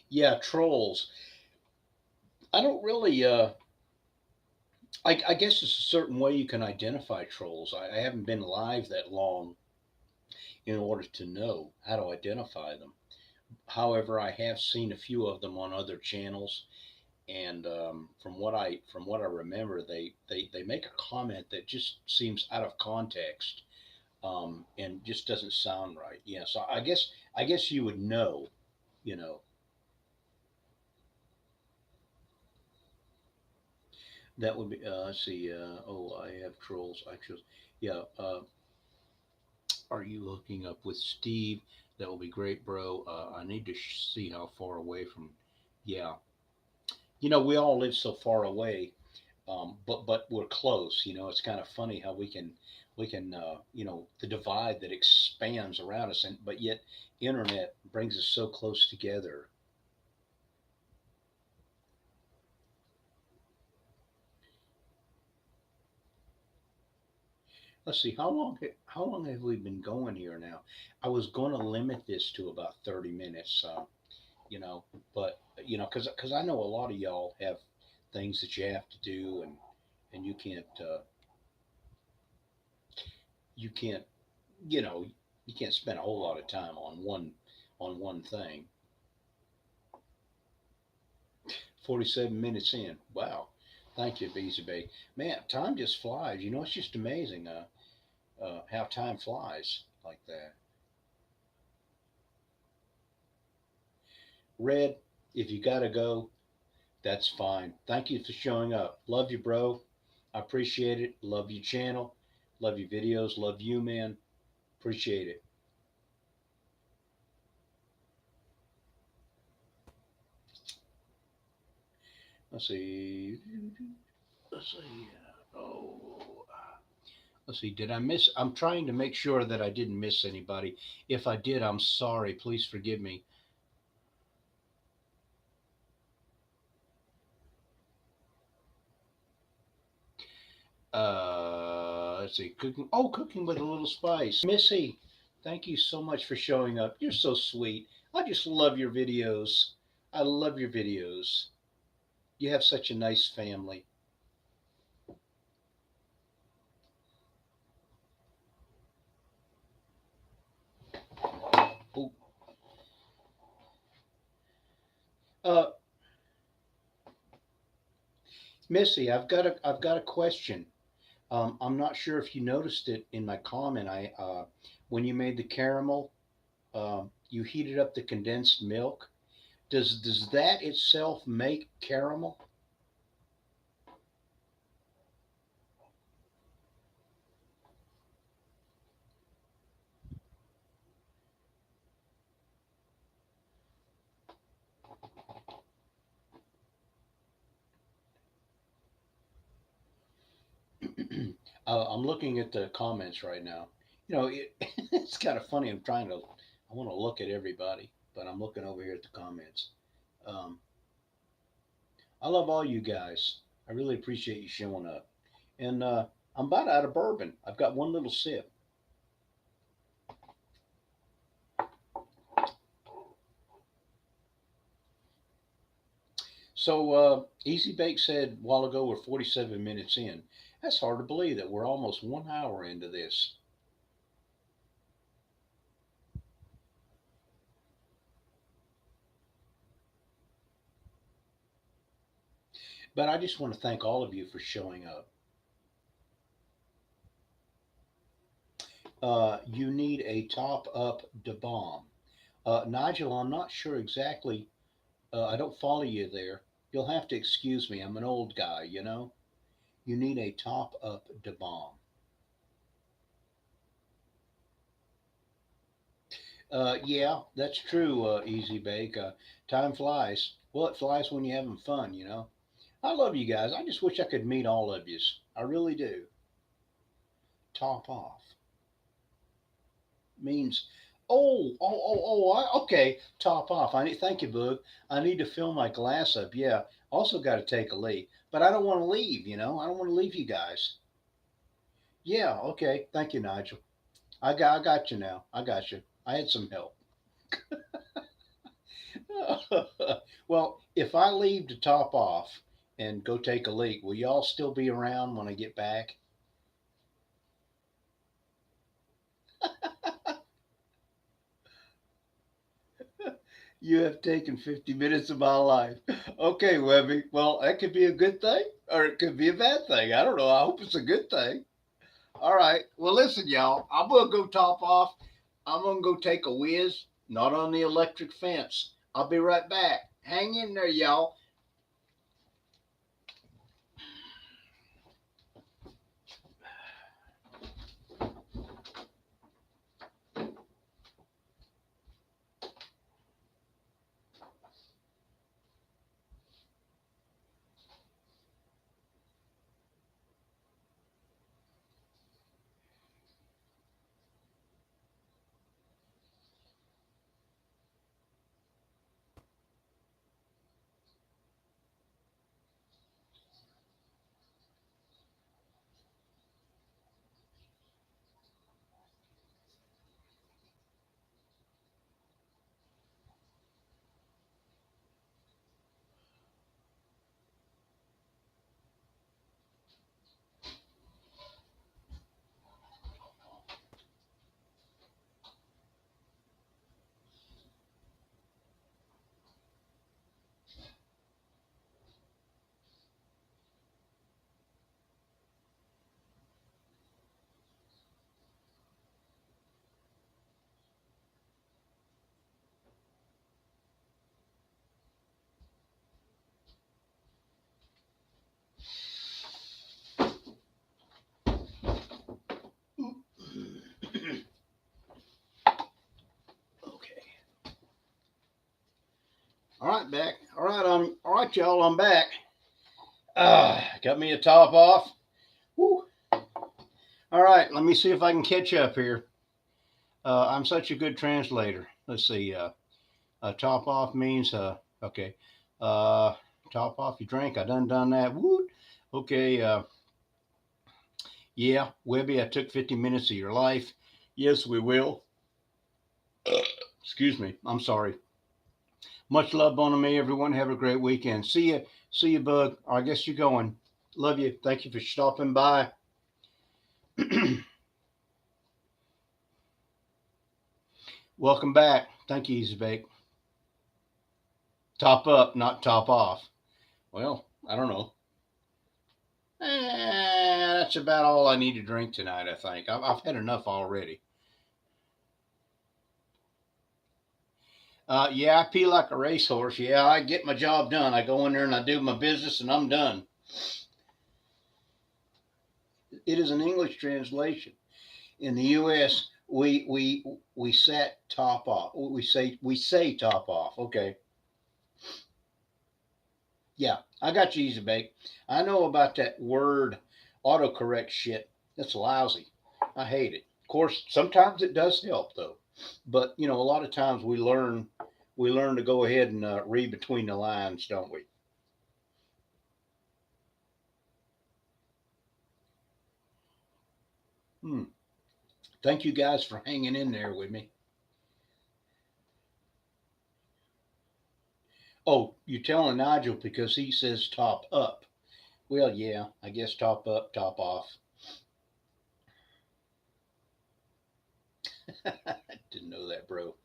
Yeah, trolls. I don't really. I guess there's a certain way you can identify trolls. I haven't been live that long in order to know how to identify them. However, I have seen a few of them on other channels, and from what I remember, they make a comment that just seems out of context, and just doesn't sound right. Yeah, so I guess you would know, you know, that would be. Let's see. Oh, I have trolls. I chose. Yeah. Are you hooking up with Steve? That will be great, bro. I need to see how far away from. Yeah, we all live so far away, but we're close. It's kind of funny how we can the divide that expands around us, and but yet internet brings us so close together. Let's see how long have we been going here now? I was going to limit this to about 30 minutes, you know, but because I know a lot of y'all have things that you have to do, and you can't you know you can't spend a whole lot of time on one thing. 47 minutes in. Wow. Thank you, Beezy Bay. Man, time just flies. It's just amazing how time flies like that. Red, if you got to go, that's fine. Thank you for showing up. Love you, bro. I appreciate it. Love your channel. Love your videos. Love you, man. Appreciate it. Let's see. Let's see. Oh, let's see. Did I miss? I'm trying to make sure that I didn't miss anybody. If I did, I'm sorry. Please forgive me. Let's see, cooking. Oh, cooking with a little spice. Missy, thank you so much for showing up. You're so sweet. I just love your videos. I love your videos. You have such a nice family. Oh, uh, Missy, I've got a question. I'm not sure if you noticed it in my comment. When you made the caramel, you heated up the condensed milk. Does that itself make caramel? I'm looking at the comments right now. It's kind of funny. I want to look at everybody, but I'm looking over here at the comments. Um, I love all you guys. I really appreciate you showing up. And I'm about out of bourbon. I've got one little sip. So Easy Bake said a while ago we're 47 minutes in. That's hard to believe that we're almost 1 hour into this. But I just want to thank all of you for showing up. You need a top up DaBomb. Nigel, I'm not sure exactly. I don't follow you there. You'll have to excuse me. I'm an old guy, you know. You need a top up DaBomb. Yeah, that's true, Easy Bake. Time flies. Well, it flies when you're having fun, you know. I love you guys. I just wish I could meet all of you. I really do. Top off means, okay, top off. I need, thank you, Boog. I need to fill my glass up. Yeah. Also got to take a leak, but I don't want to leave, you know. I don't want to leave you guys. Yeah, okay. Thank you, Nigel. I got you now. I got you. I had some help. Well, if I leave to top off and go take a leak, will y'all still be around when I get back? You have taken 50 minutes of my life. Okay, Webby. Well, that could be a good thing or it could be a bad thing. I don't know. I hope it's a good thing. All right. Well, listen, y'all. I'm going to go top off. I'm going to go take a whiz, not on the electric fence. I'll be right back. Hang in there, y'all. Okay. All right, back. All right, y'all. I'm back. Got me a top off. Woo. All right, let me see if I can catch up here. I'm such a good translator. Let's see. Top off means okay. Uh, Top off your drink. I done that. Woo. Okay. Yeah, Webby, I took 50 minutes of your life. Yes, we will. Excuse me. I'm sorry. Much love on me, everyone. Have a great weekend. See you. See you, Bug. I guess you're going. Love you. Thank you for stopping by. Welcome back. Thank you, Easy Bake. Top up, not top off. Well, I don't know. That's about all I need to drink tonight, I think. I've had enough already. Yeah, I pee like a racehorse. Yeah, I get my job done. I go in there and I do my business and I'm done. It is an English translation. In the U.S., we set top off. We say top off. Okay. Yeah, I got you, Easy Bake. I know about that word autocorrect shit. That's lousy. I hate it. Of course, sometimes it does help though. But you know, a lot of times we learn to go ahead and read between the lines, don't we? Hmm. Thank you guys for hanging in there with me. Oh, you're telling Nigel because he says top up. Well, yeah, I guess top up, top off. Didn't know that, bro.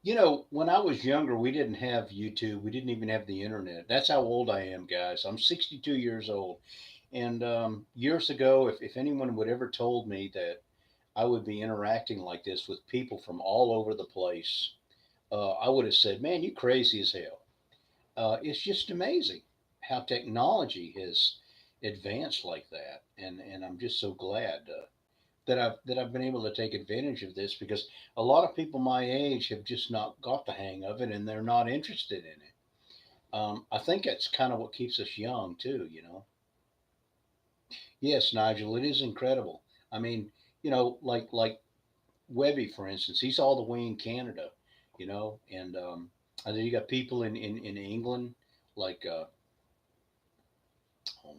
You know, when I was younger, we didn't have YouTube. We didn't even have the internet. That's how old I am, guys. I'm 62 years old. And years ago, if anyone would ever told me that I would be interacting like this with people from all over the place, I would have said, "Man, you crazy as hell." It's just amazing how technology has advanced like that, and I'm just so glad that I've been able to take advantage of this because a lot of people my age have just not got the hang of it, and they're not interested in it. I think that's kind of what keeps us young too, you know. Yes, Nigel, it is incredible. I mean, like Webby, for instance, he's all the way in Canada, and and then you got people in England, like oh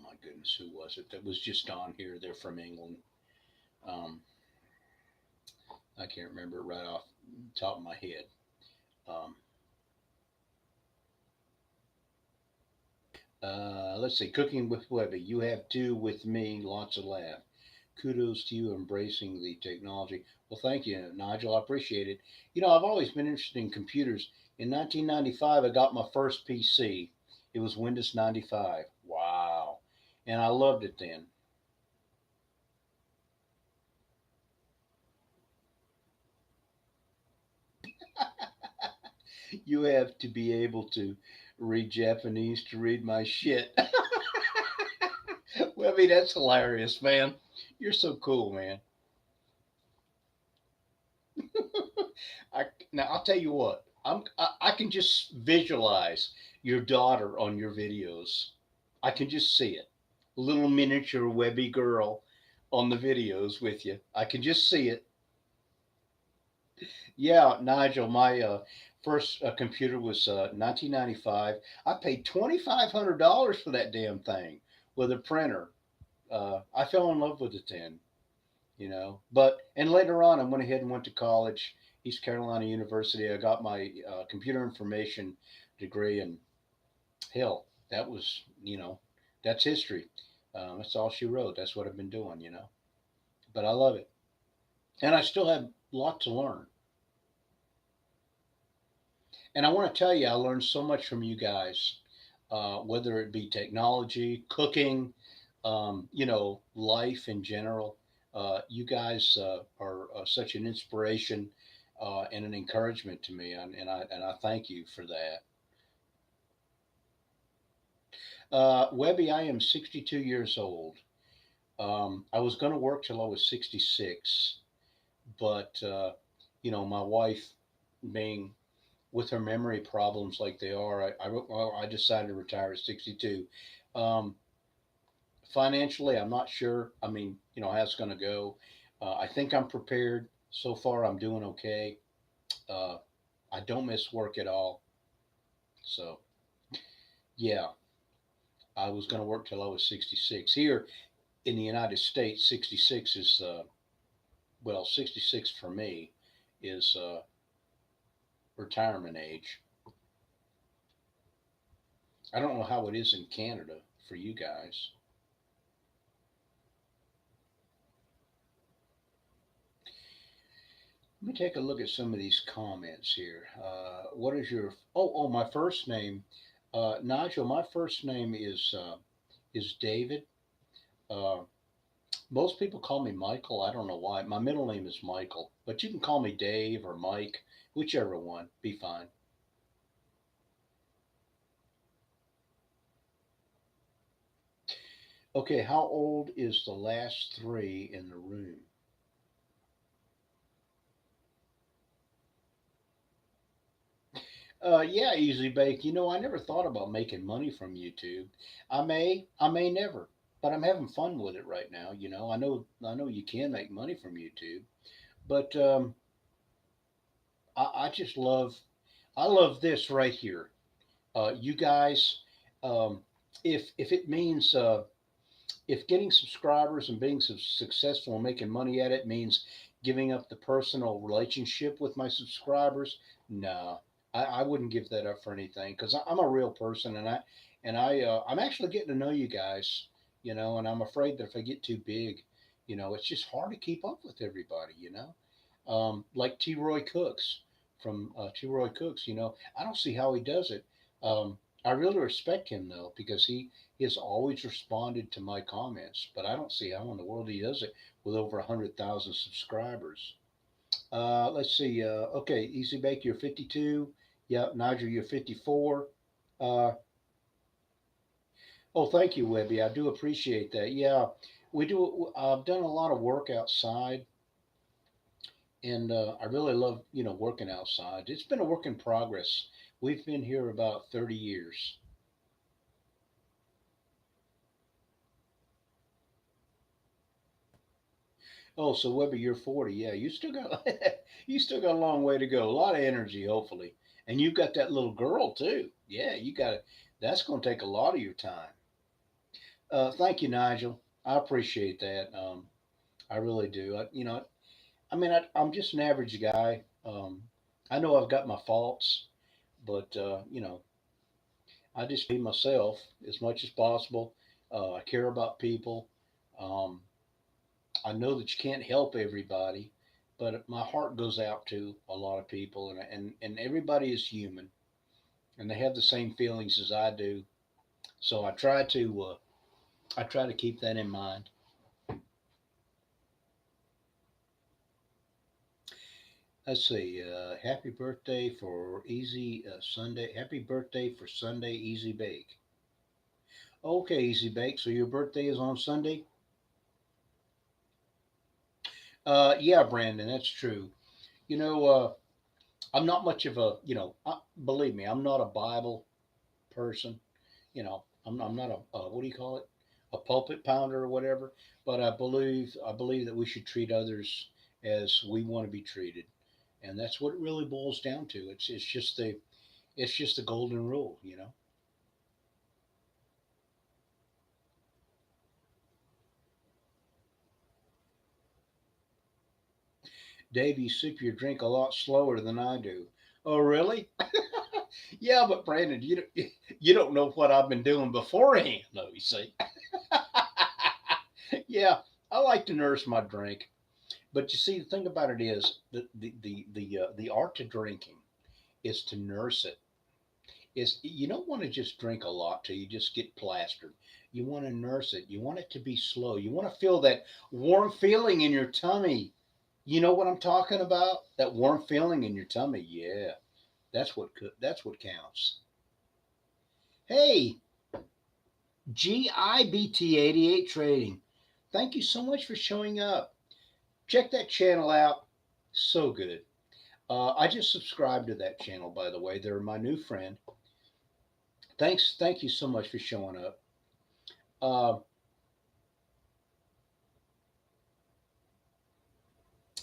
my goodness, who was it that was just on here? They're from England. Um, I can't remember it right off the top of my head. Um, let's see, cooking with Webby. You have two with me. Lots of laugh. Kudos to you embracing the technology. Well, thank you, Nigel. I appreciate it. I've always been interested in computers. In 1995, I got my first PC. It was Windows 95. Wow. And I loved it then. You have to be able to read Japanese to read my shit. Well, I mean, that's hilarious, man. You're so cool, man. I, Now I'll tell you what. I can just visualize your daughter on your videos. I can just see it. Little miniature Webby girl on the videos with you. I can just see it. Yeah, Nigel, my first computer was 1995. I paid $2,500 for that damn thing with a printer. I fell in love with it then. But and later on, I went ahead and went to college, East Carolina University. I got my computer information degree, and hell, that was that's history. That's all she wrote. That's what I've been doing. But I love it, and I still have a lot to learn. And I want to tell you, I learned so much from you guys, whether it be technology, cooking, life in general. You guys are such an inspiration and an encouragement to me, and I thank you for that. Webby, I am 62 years old. I was going to work till I was 66, but my wife being with her memory problems like they are, I decided to retire at 62. Um, Financially, I'm not sure. I mean, how it's going to go. I think I'm prepared. So far, I'm doing okay. Uh, I don't miss work at all. So, yeah, I was going to work till I was 66. Here in the United States, 66 is, 66 for me is retirement age. I don't know how it is in Canada for you guys. Let me take a look at some of these comments here. What is your? My first name, Nigel. My first name is David. Uh, Most people call me Michael. I don't know why. My middle name is Michael, but you can call me Dave or Mike, whichever one. Be fine. Okay, how old is the last three in the room? Yeah, Easy Bake. I never thought about making money from YouTube. I may never, but I'm having fun with it right now. I know you can make money from YouTube, but I just I love this right here. You guys, um, if it means if getting subscribers and being successful and making money at it means giving up the personal relationship with my subscribers, no, I wouldn't give that up for anything because I'm a real person and I'm actually getting to know you guys, and I'm afraid that if I get too big, it's just hard to keep up with everybody. Like T. Roy Cooks from T. Roy Cooks, I don't see how he does it. I really respect him though because he has always responded to my comments, but I don't see how in the world he does it with over 100,000 subscribers. Let's see. Okay, Easy Bake, you're 52. Yeah, Nigel, you're 54. Uh, oh, thank you, Webby. I do appreciate that. Yeah, we do. I've done a lot of work outside, and I really love working outside. It's been a work in progress. We've been here about 30 years. Oh, so Webby, you're 40. Yeah, you still got you still got a long way to go. A lot of energy, hopefully, and you've got that little girl too. Yeah, you got it. That's going to take a lot of your time. Thank you, Nigel. I appreciate that. I really do. I mean, I'm just an average guy. I know I've got my faults, but I just be myself as much as possible. I care about people. Um, I know that you can't help everybody, but my heart goes out to a lot of people, and everybody is human, and they have the same feelings as I do. So I try to keep that in mind. Let's see. Happy birthday for Easy Sunday. Happy birthday for Sunday Easy Bake. Okay, Easy Bake. So your birthday is on Sunday? Yeah, Brandon, that's true. You know, I'm not much of a, believe me, I'm not a Bible person. I'm not a what do you call it? A pulpit pounder or whatever. But I believe that we should treat others as we want to be treated, and that's what it really boils down to. It's just the golden rule. Dave, you sip your drink a lot slower than I do. Oh, really? Yeah, but Brandon, you don't know what I've been doing beforehand, though. You see? Yeah, I like to nurse my drink, but you see, the thing about it is the art to drinking is to nurse it. Is you don't want to just drink a lot till you just get plastered. You want to nurse it. You want it to be slow. You want to feel that warm feeling in your tummy. You know what I'm talking about? That warm feeling in your tummy. Yeah, that's what counts. Hey, GIBT88 Trading. Thank you so much for showing up. Check that channel out. So good. I just subscribed to that channel, by the way. They're my new friend. Thank you so much for showing up. Uh,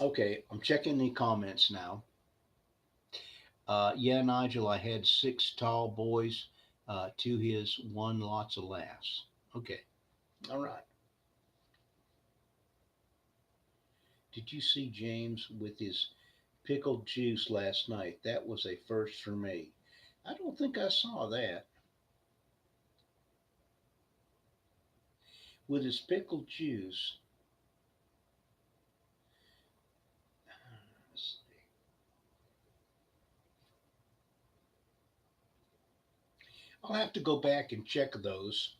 okay, I'm checking the comments now. Yeah, Nigel, I had six tall boys, to his one lots of laughs. Okay, all right. Did you see James with his pickled juice last night? That was a first for me. I don't think I saw that. With his pickled juice. I'll have to go back and check those.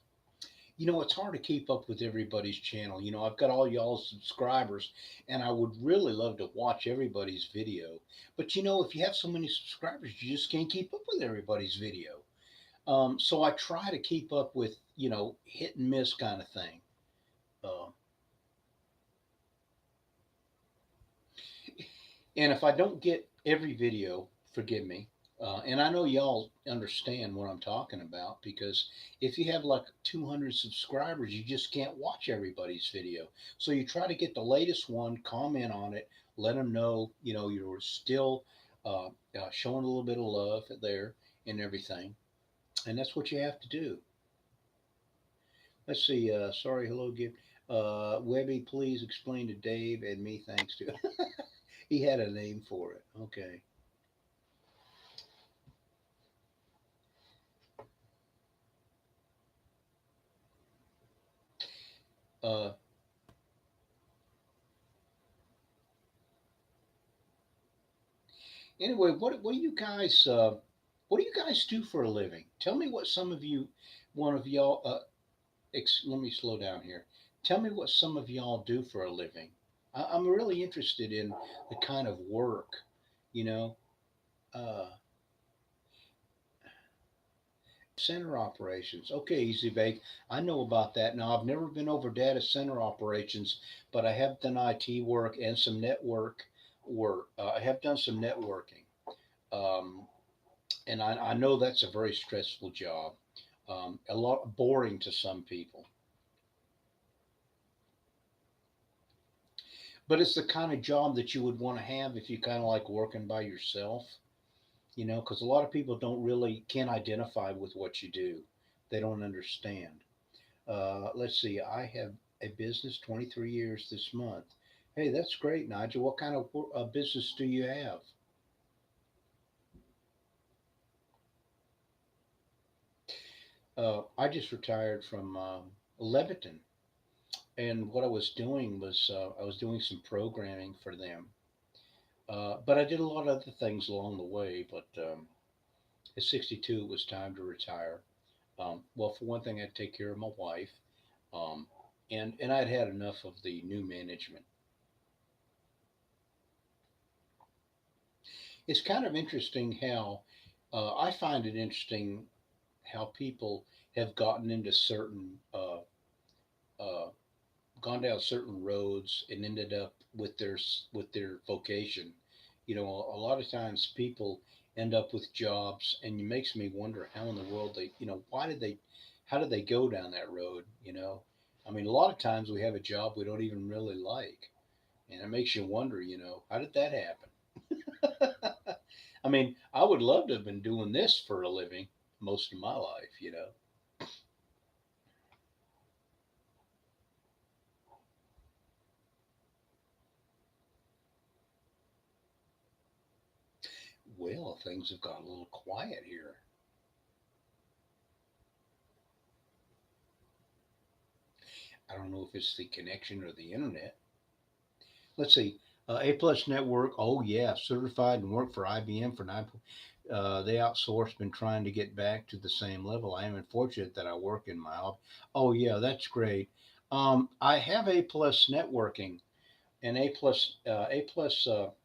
It's hard to keep up with everybody's channel. I've got all y'all's subscribers, and I would really love to watch everybody's video. But if you have so many subscribers, you just can't keep up with everybody's video. So I try to keep up with, hit and miss kind of thing. Uh, and if I don't get every video, forgive me. And I know y'all understand what I'm talking about because if you have like 200 subscribers, you just can't watch everybody's video. So you try to get the latest one, comment on it, let them know, you're still showing a little bit of love there and everything. And that's what you have to do. Let's see. Sorry, hello, gift. Webby, please explain to Dave and me. Thanks to. He had a name for it. Okay. Uh, anyway, what do you guys What do you guys do for a living? Tell me what some of you, one of y'all, let me slow down here. Tell me what some of y'all do for a living. I'm really interested in the kind of work, you know. Uh, Center operations. Okay, Easy Bake. I know about that. Now, I've never been over data center operations, but I have done IT work and some network work. I have done some networking. Um, and I know that's a very stressful job, a lot boring to some people. But it's the kind of job that you would want to have if you kind of like working by yourself, because a lot of people don't really can't identify with what you do. They don't understand. Let's see, I have a business 23 years this month. Hey, that's great, Nigel. What kind of business do you have? I just retired from Leviton, and what I was doing was I was doing some programming for them. But I did a lot of other things along the way. But at 62, it was time to retire. Well, for one thing, I had to take care of my wife, um, and I'd had enough of the new management. It's kind of interesting how I find it interesting how people have gotten into certain uh, gone down certain roads and ended up with their vocation. A lot of times people end up with jobs, and it makes me wonder how in the world why did they, how did they go down that road? I mean, a lot of times we have a job we don't even really like, and it makes you wonder, how did that happen? I mean, I would love to have been doing this for a living most of my life. Well, things have got a little quiet here. I don't know if it's the connection or the internet. Let's see. A Plus Network. Oh yeah, certified and worked for IBM for nine. They outsourced. Been trying to get back to the same level. I am unfortunate that I work in my office. Oh yeah, that's great. I have A Plus Networking and A Plus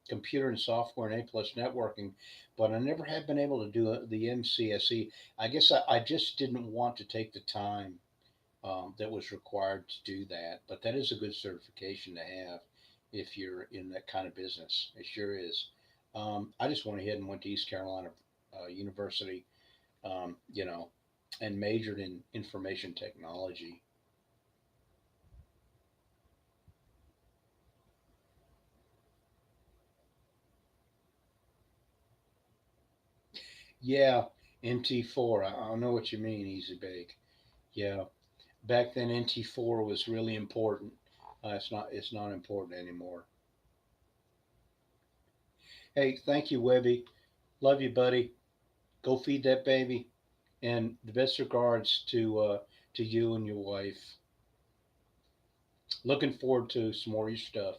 Computer and Software and A Plus Networking, but I never have been able to do the MCSE. I guess I just didn't want to take the time that was required to do that. But that is a good certification to have if you're in that kind of business. It sure is. I just went ahead and went to East Carolina University, um, you know, and majored in information technology. Yeah, NT4. I know what you mean, Easy Bake. Yeah, back then NT4 was really important. It's not important anymore. Hey, thank you, Webby. Love you, buddy. Go feed that baby. And the best regards to you and your wife. Looking forward to some more of your stuff.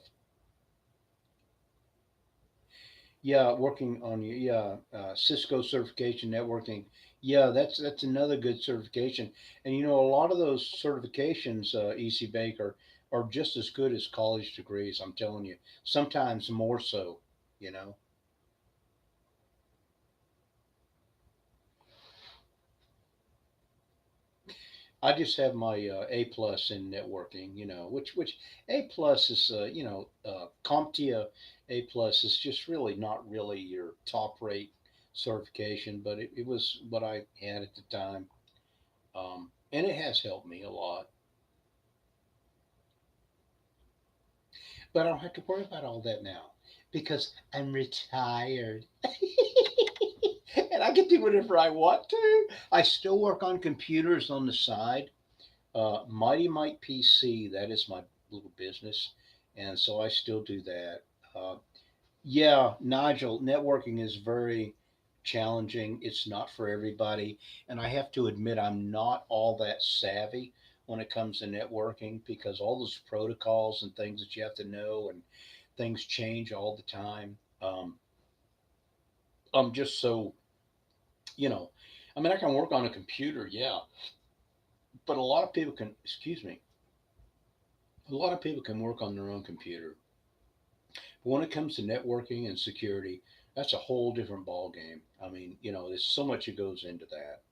Yeah, working on your Cisco certification networking. Yeah, that's another good certification. And a lot of those certifications, EC Baker, are just as good as college degrees. I'm telling you, sometimes more so. You know. I just have my A plus in networking, which A plus is, CompTIA A plus is just really not really your top rate certification, but it was what I had at the time, and it has helped me a lot. But I don't have to worry about all that now because I'm retired. And I can do whatever I want to. I still work on computers on the side. Mighty Mike PC, that is my little business. And so I still do that. Uh, yeah, Nigel, networking is very challenging. It's not for everybody. And I have to admit, I'm not all that savvy when it comes to networking because all those protocols and things that you have to know, and things change all the time. I'm just so You know, I mean, I can work on a computer, yeah, but a lot of people can, excuse me, a lot of people can work on their own computer. But when it comes to networking and security, that's a whole different ball game. I mean, there's so much that goes into that.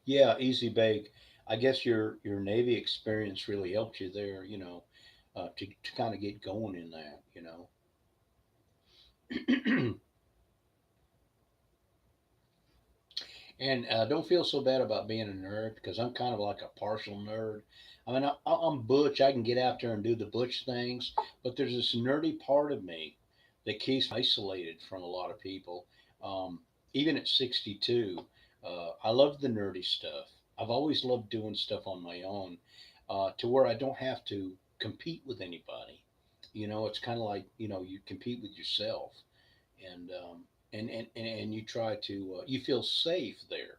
Yeah, easy bake. I guess your Navy experience really helped you there, to kind of get going in that. And don't feel so bad about being a nerd because I'm kind of like a partial nerd. I mean, I'm butch. I can get out there and do the butch things, but there's this nerdy part of me that keeps me isolated from a lot of people. Um, Even at 62, I love the nerdy stuff. I've always loved doing stuff on my own, to where I don't have to compete with anybody. It's kind of like you compete with yourself, and and you try to you feel safe there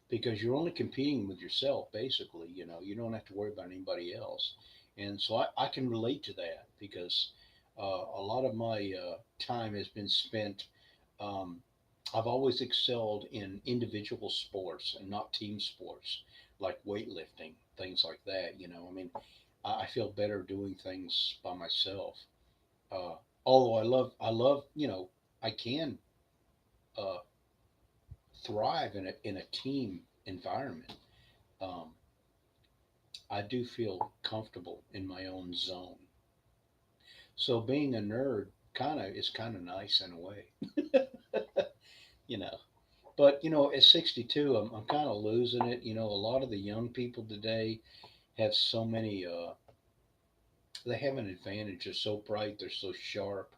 because you're only competing with yourself basically. You don't have to worry about anybody else, and so I can relate to that because a lot of my time has been spent. um, I've always excelled in individual sports and not team sports like weightlifting, things like that. I mean, I feel better doing things by myself. uh, Although I love, I can uh, thrive in a team environment. Um, I do feel comfortable in my own zone. So being a nerd kind of nice in a way, you know. But at 62, I'm kind of losing it. A lot of the young people today have so many. They have an advantage. They're so bright. They're so sharp.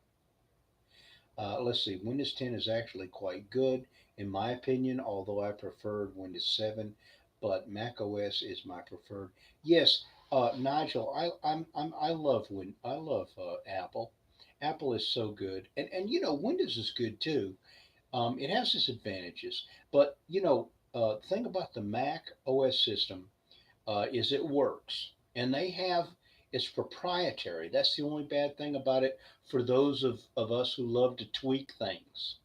Let's see. Windows 10 is actually quite good, in my opinion, although I preferred Windows 7, but Mac OS is my preferred. Yes, Nigel, I love Apple. Apple is so good, and Windows is good too. It has its advantages, but the thing about the Mac OS system is it works, and they have it's proprietary. That's the only bad thing about it for those of us who love to tweak things.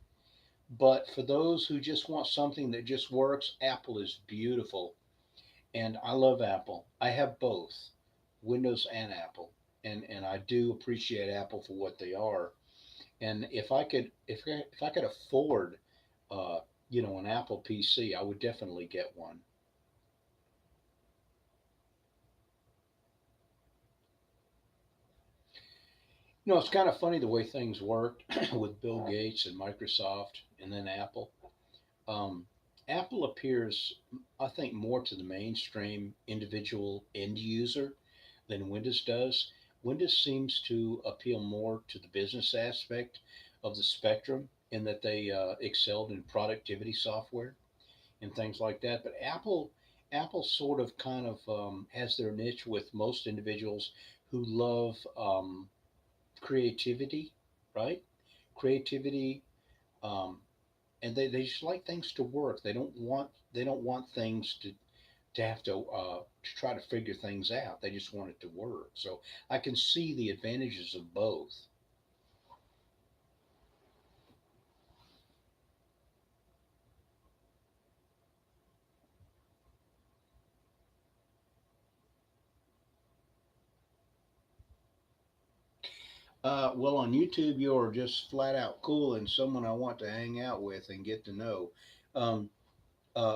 But for those who just want something that just works, Apple is beautiful, and I love Apple. I have both, Windows and Apple, and I do appreciate Apple for what they are. And if I could afford, uh, an Apple PC, I would definitely get one. It's kind of funny the way things worked with Bill Gates and Microsoft and then Apple. Um, Apple appears, I think, more to the mainstream individual end user than Windows does. Windows seems to appeal more to the business aspect of the spectrum in that they excelled in productivity software and things like that. But Apple sort of kind of has their niche with most individuals who love creativity, right? Creativity, um, and they just like things to work. They don't want things to have to try to figure things out. They just want it to work. So I can see the advantages of both. Well, on YouTube, you're just flat out cool and someone I want to hang out with and get to know. Um,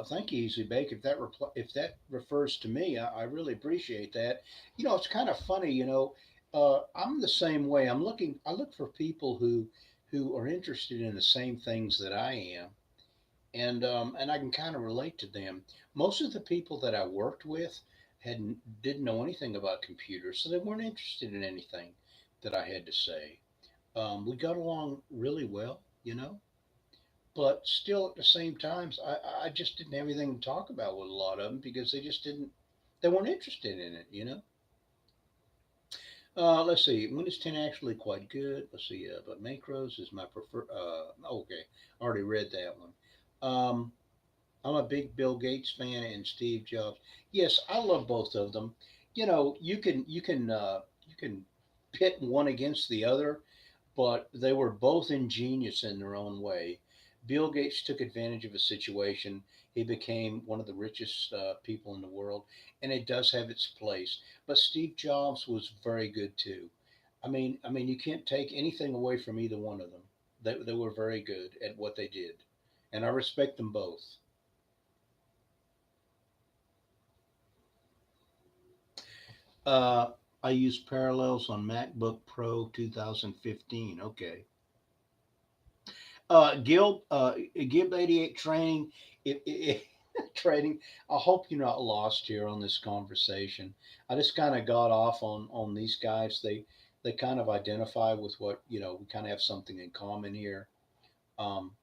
Thank you, Easy Bake. If that refers to me, I really appreciate that. It's kind of funny. I'm the same way. I look for people who are interested in the same things that I am, and I can kind of relate to them. Most of the people that I worked with didn't know anything about computers, so they weren't interested in anything that I had to say. We got along really well, but still at the same times, I just didn't have anything to talk about with a lot of them because they weren't interested in it. Let's see, Windows 10 actually quite good. Let's see, but macros is my preferred. Okay, I already read that one. Um, I'm a big Bill Gates fan and Steve Jobs. Yes, I love both of them. You can pit one against the other. but they were both ingenious in their own way. Bill Gates took advantage of a situation. He became one of the richest people in the world, and it does have its place. But Steve Jobs was very good too. I mean, you can't take anything away from either one of them. They were very good at what they did, and I respect them both. Uh, I use Parallels on MacBook Pro 2015. Okay. Gib 88 training. It training. I hope you're not lost here on this conversation. I just kind of got off on these guys. They kind of identify with what we kind of have something in common here. Um,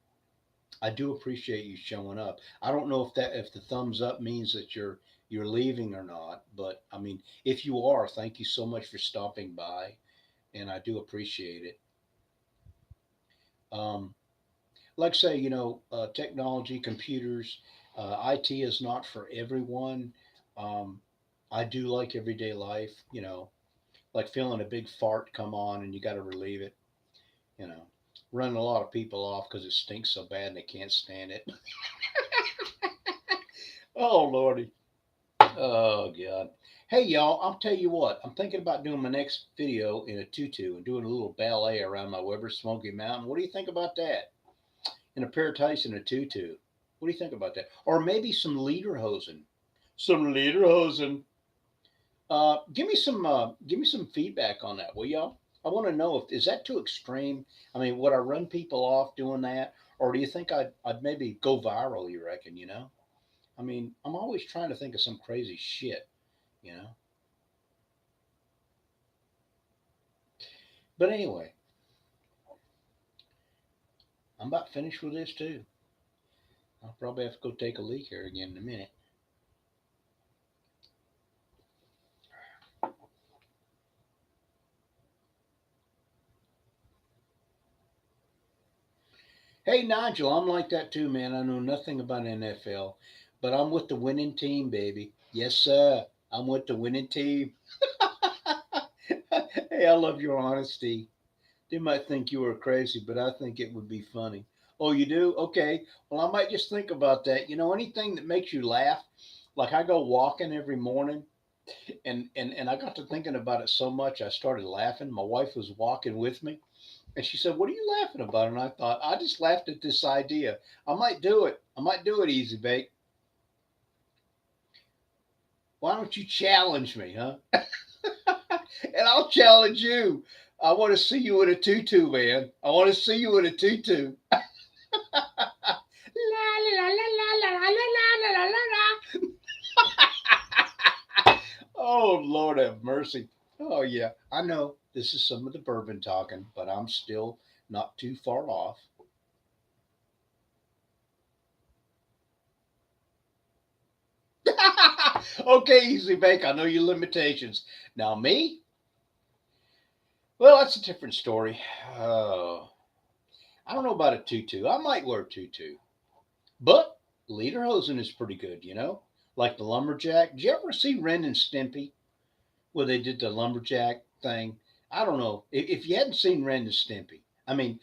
I do appreciate you showing up. I don't know if the thumbs up means that you're leaving or not, but I mean, if you are, thank you so much for stopping by, and I do appreciate it. Um, like say, technology, computers, IT is not for everyone. Um, I do like everyday life, like feeling a big fart come on and you got to relieve it, you know, running a lot of people off because it stinks so bad and they can't stand it. Oh, Lordy. Oh, God. Hey, y'all, I'll tell you what, I'm thinking about doing my next video in a tutu and doing a little ballet around my Weber Smoky Mountain. What do you think about that? In a pair of tights and a tutu. What do you think about that? Or maybe some lederhosen. Some lederhosen. Give me some feedback on that, will y'all? I want to know if is that too extreme. I mean, would I run people off doing that, or do you think I'd maybe go viral? You reckon? I mean, I'm always trying to think of some crazy shit. You know. But anyway, I'm about finished with this too. I'll probably have to go take a leak here again in a minute. Hey Nigel, I'm like that too, man. I know nothing about NFL, but I'm with the winning team, baby. Yes, sir. I'm with the winning team. Hey, I love your honesty. They might think you were crazy, but I think it would be funny. Oh, you do? Okay. Well, I might just think about that. Anything that makes you laugh. Like I go walking every morning, and I got to thinking about it so much, I started laughing. My wife was walking with me, and she said, "What are you laughing about?" And I thought, I just laughed at this idea. I might do it. I might do it, Easy Bake. Why don't you challenge me, huh? And I'll challenge you. I want to see you in a tutu, man. I want to see you in a tutu. La la la la la la la la la la. Oh Lord have mercy. Oh yeah, I know this is some of the bourbon talking, but I'm still not too far off. Okay, Easy Bake. I know your limitations. Now me, well, that's a different story. Oh, I don't know about a tutu. I might wear a tutu, but lederhosen is pretty good. Like the lumberjack. Did you ever see Ren and Stimpy where they did the lumberjack thing? I don't know if you hadn't seen Ren and Stimpy. I mean,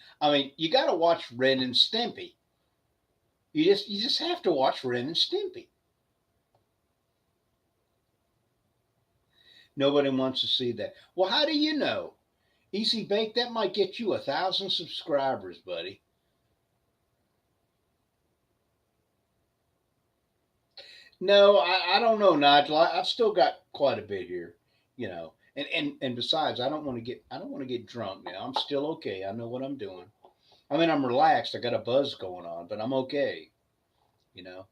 you got to watch Ren and Stimpy. You just have to watch Ren and Stimpy. Nobody wants to see that. Well, how do you know? Easy Bake, that might get you 1,000 subscribers, buddy. No, I don't know, Nigel. I've still got quite a bit here, and besides, I don't want to get drunk now. I'm still okay. I know what I'm doing. I mean, I'm relaxed. I got a buzz going on, but I'm okay. You know.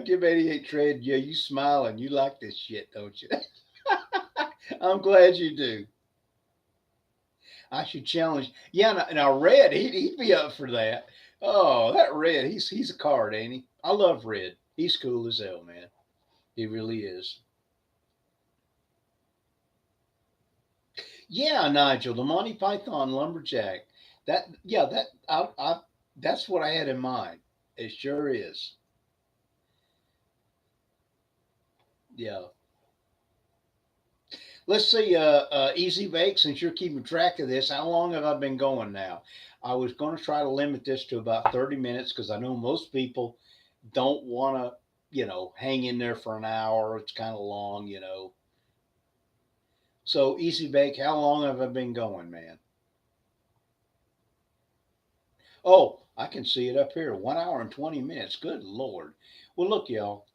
Give 88 trade. Yeah, you smiling. You like this shit, don't you? I'm glad you do. I should challenge. Yeah, now Red, he'd be up for that. Oh, that Red, he's a card, ain't he? I love Red. He's cool as hell, man. He really is. Yeah, Nigel, the Monty Python lumberjack. Yeah, that's what I had in mind. It sure is. Yeah. Let's see, Easy Bake, since you're keeping track of this, how long have I been going now? I was going to try to limit this to about 30 minutes because I know most people don't want to, hang in there for an hour. It's kind of long. So, Easy Bake, how long have I been going, man? Oh, I can see it up here. 1 hour and 20 minutes. Good Lord. Well, look, y'all.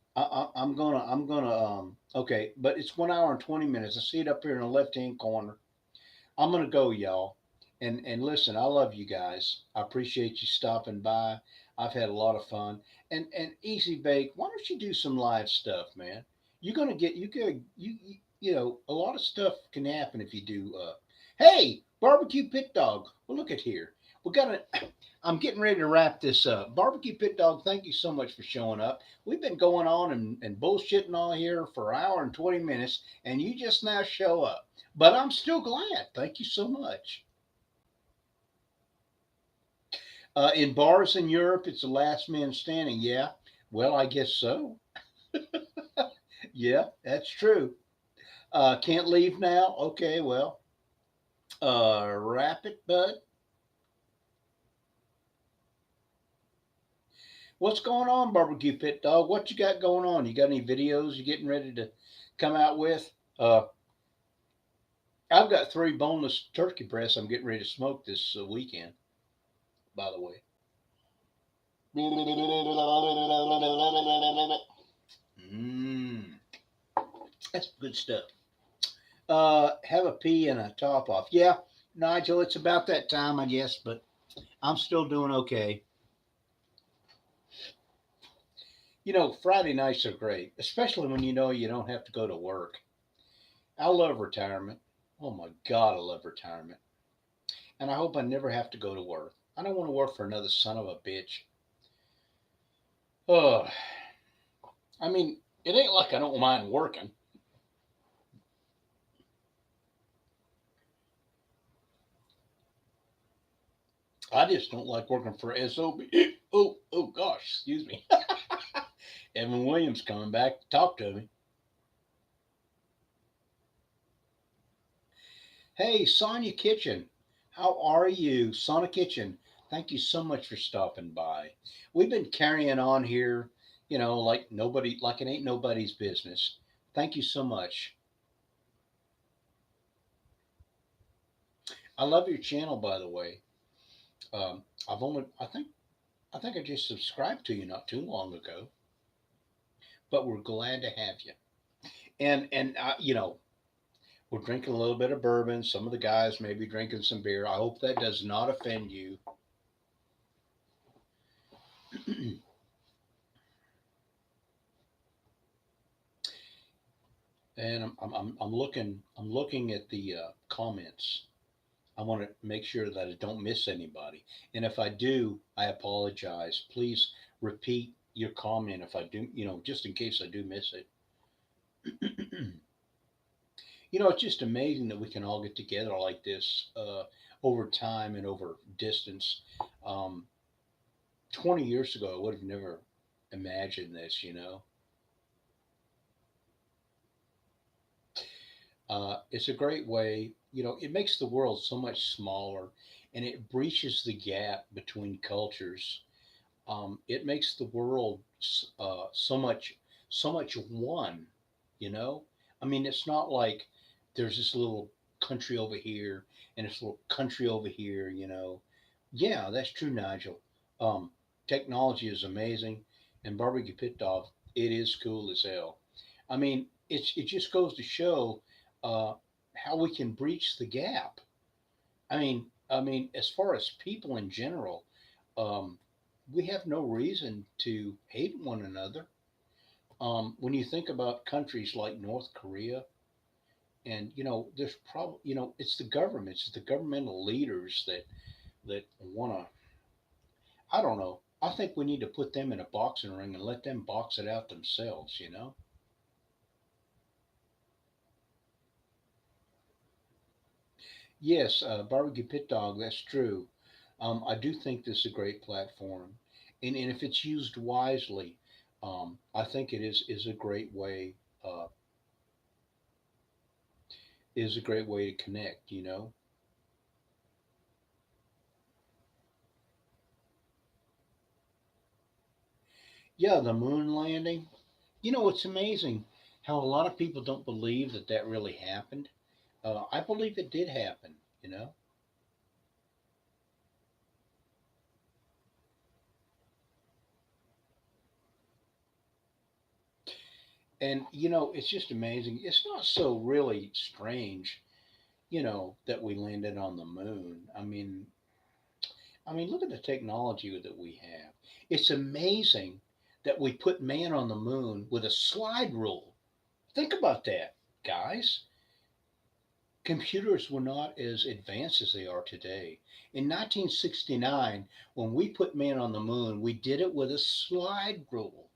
Okay, but it's 1 hour and 20 minutes. I see it up here in the left hand corner. I'm gonna go, y'all. And listen, I love you guys. I appreciate you stopping by. I've had a lot of fun. And Easy Bake, why don't you do some live stuff, man? You're gonna get you could a lot of stuff can happen if you do. Hey, barbecue pit dog. Well, look at here. We got a. I'm getting ready to wrap this up. Barbecue Pit Dog, thank you so much for showing up. We've been going on and bullshitting all here for an hour and 20 minutes, and you just now show up. But I'm still glad. Thank you so much. In bars in Europe, it's the last man standing. Yeah. Well, I guess so. Yeah, that's true. Can't leave now. Okay, well, wrap it, bud. What's going on, Barbecue Pit Dog? What you got going on? You got any videos you getting ready to come out with? I've got 3 boneless turkey breasts I'm getting ready to smoke this weekend, by the way. Mmm, that's good stuff. Have a pee and a top off. Yeah, Nigel, it's about that time, I guess, but I'm still doing okay. Friday nights are great, especially when you know you don't have to go to work. I love retirement. Oh my God, I love retirement. And I hope I never have to go to work. I don't want to work for another son of a bitch. Oh, I mean, it ain't like I don't mind working. I just don't like working for SOB. Oh gosh, excuse me. Evan Williams coming back to talk to me. Hey, Sonia Kitchen. How are you? Sonia Kitchen, thank you so much for stopping by. We've been carrying on here, like nobody, like it ain't nobody's business. Thank you so much. I love your channel, by the way. I've only, I think I just subscribed to you not too long ago, but we're glad to have you. And we're drinking a little bit of bourbon. Some of the guys may be drinking some beer. I hope that does not offend you. And I'm looking at the comments. I want to make sure that I don't miss anybody. And if I do, I apologize. Please repeat your comment if I do, just in case I do miss it. It's just amazing that we can all get together like this over time and over distance. Um, 20 years ago, I would have never imagined this. It's a great way, it makes the world so much smaller and it breaches the gap between cultures. It makes the world so much one, you know? I mean, it's not like there's this little country over here and this little country over here. Yeah, that's true, Nigel. Um, Technology is amazing, and Barbecue Pit Dog, it is cool as hell. I mean, it just goes to show uh, how we can breach the gap. I mean, as far as people in general, um, we have no reason to hate one another. When you think about countries like North Korea, and there's probably it's the government, it's the governmental leaders that want to. I don't know. I think we need to put them in a boxing ring and let them box it out themselves. Yes, Barbecue Pit Dog, that's true. I do think this is a great platform, and if it's used wisely, I think it is a great way. Uh, is a great way to connect, you know. Yeah, the moon landing. You know, it's amazing how a lot of people don't believe that that really happened. I believe it did happen, you know. And you know, it's just amazing. It's not so really strange, you know, that we landed on the moon. I mean, look at the technology that we have. It's amazing that we put man on the moon with a slide rule. Think about that, guys. Computers were not as advanced as they are today. In 1969, when we put man on the moon, we did it with a slide rule.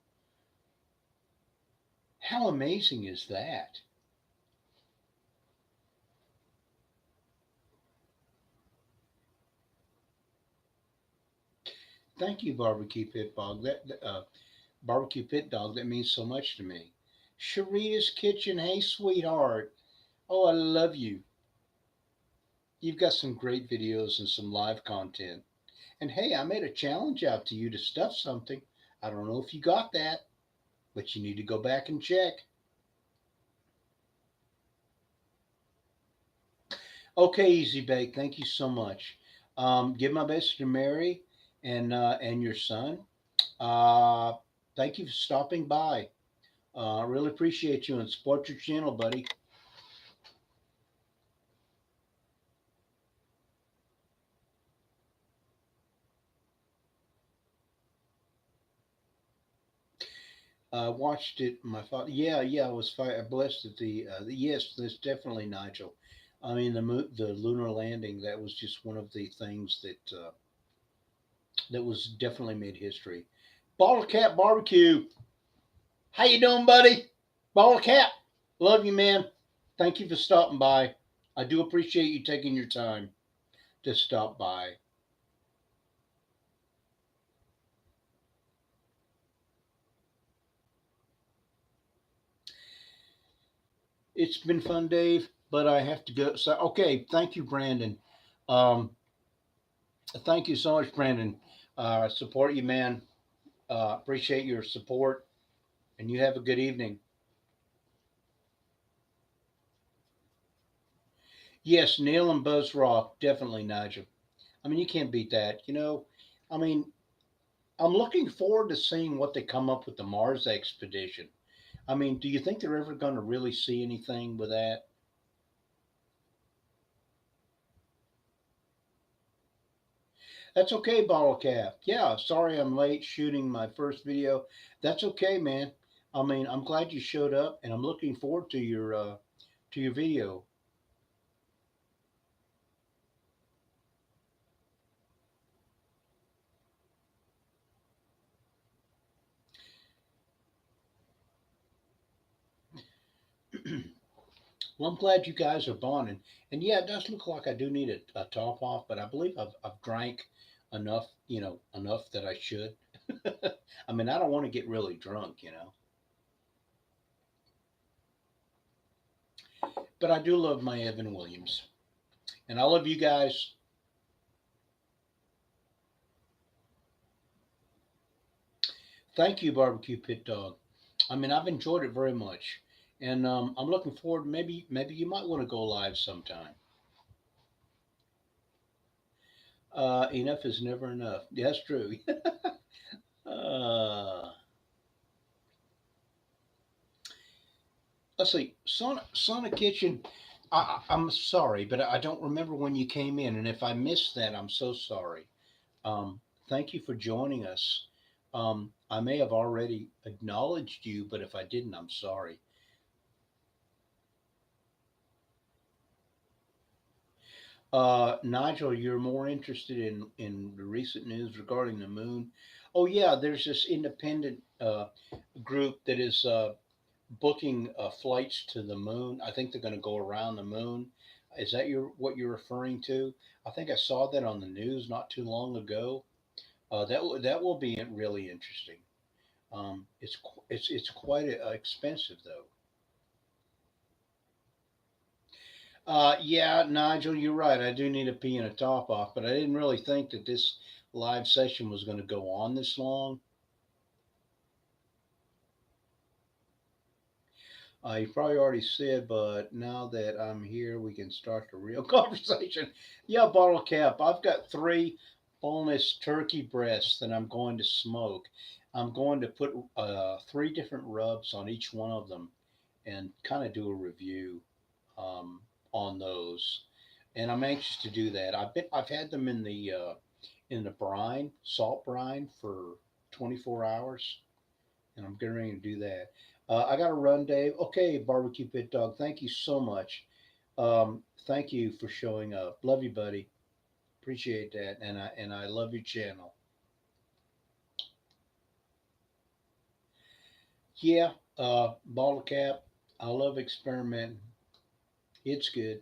How amazing is that? Thank you, Barbecue Pit Dog. Barbecue Pit Dog, that means so much to me. Sharita's Kitchen, hey sweetheart. Oh, I love you. You've got some great videos and some live content. And hey, I made a challenge out to you to stuff something. I don't know if you got that, but you need to go back and check. Okay, Easy Bake, thank you so much. Give my best to Mary and your son. Uh, Thank you for stopping by. I really appreciate you and support your channel, buddy. I watched it. My father. Yeah, yeah. I was blessed at yes. That's definitely Nigel. I mean, the lunar landing. That was just one of the things that was definitely made history. Bottle Cap Barbecue. How you doing, buddy? Bottle Cap. Love you, man. Thank you for stopping by. I do appreciate you taking your time to stop by. It's been fun, Dave, but I have to go. So, okay, thank you, Brandon. Um, Thank you so much, Brandon. Support you, man. Appreciate your support, and you have a good evening. Yes, Neil and Buzz Rock, definitely, Nigel. I mean, you can't beat that. You know, I mean, I'm looking forward to seeing what they come up with the Mars expedition. I mean, do you think they're ever going to really see anything with that? That's okay, Bottle Cap. Yeah, sorry I'm late shooting my first video. That's okay, man. I mean, I'm glad you showed up, and I'm looking forward to your video. Well, I'm glad you guys are bonding. And yeah, it does look like I do need a top off, but I believe I've drank enough, you know, enough that I should. I mean, I don't want to get really drunk, you know, but I do love my Evan Williams. And I love you guys. Thank you, Barbecue Pit Dog. I mean, I've enjoyed it very much. And I'm looking forward. Maybe you might want to go live sometime. Enough is never enough. That's true. uh, let's see, Sonic Kitchen. I'm sorry, but I don't remember when you came in, and if I missed that, I'm so sorry. Thank you for joining us. I may have already acknowledged you, but if I didn't, I'm sorry. Nigel, you're more interested in the recent news regarding the moon. Oh yeah, there's this independent group that is booking flights to the moon. I think they're going to go around the moon. Is that what you're referring to? I think I saw that on the news not too long ago. That will be really interesting. It's quite expensive though. Yeah, Nigel, you're right. I do need a pee and a top off, but I didn't really think that this live session was going to go on this long. You probably already said, but now that I'm here, we can start the real conversation. Yeah, bottle cap. I've got three boneless turkey breasts that I'm going to smoke. I'm going to put three different rubs on each one of them and kind of do a review um, on those. And I'm anxious to do that. I've had them in the brine, salt brine, for 24 hours, and I'm getting ready to do that. I got to run, Dave. Okay, barbecue pit dog. Thank you so much. Thank you for showing up. Love you, buddy. Appreciate that, and I love your channel. Yeah, bottle cap. I love experimenting. It's good.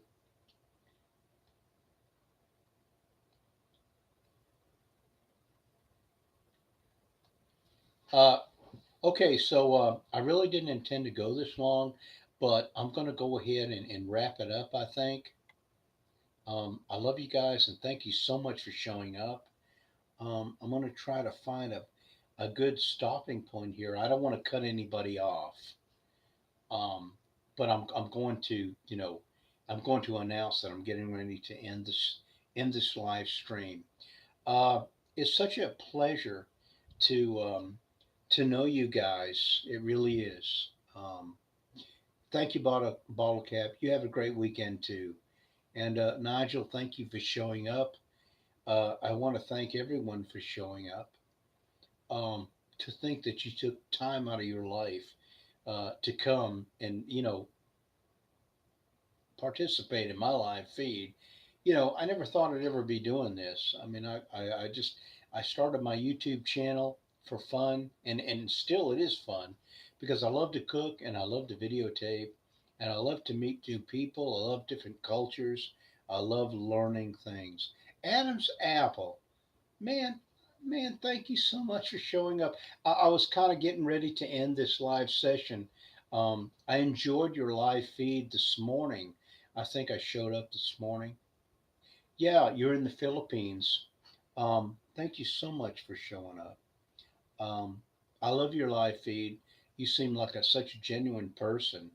Uh, okay, so I really didn't intend to go this long, but I'm going to go ahead and wrap it up. I think. I love you guys, and thank you so much for showing up. I'm going to try to find a good stopping point here. I don't want to cut anybody off, um, but I'm going to, I'm going to announce that I'm getting ready to end this live stream. Uh, it's such a pleasure to know you guys. It really is. Thank you, Bottle Cap. You have a great weekend too. And Nigel, thank you for showing up. I want to thank everyone for showing up. To think that you took time out of your life to come and participate in my live feed. I never thought I'd ever be doing this. I mean, I started my YouTube channel for fun, and still it is fun because I love to cook and I love to videotape and I love to meet new people. I love different cultures. I love learning things. Adam's apple. Man, man, thank you so much for showing up. I was kind of getting ready to end this live session. I enjoyed your live feed this morning. I think I showed up this morning. Yeah, you're in the Philippines. Thank you so much for showing up. Um, I love your live feed. You seem like such a genuine person.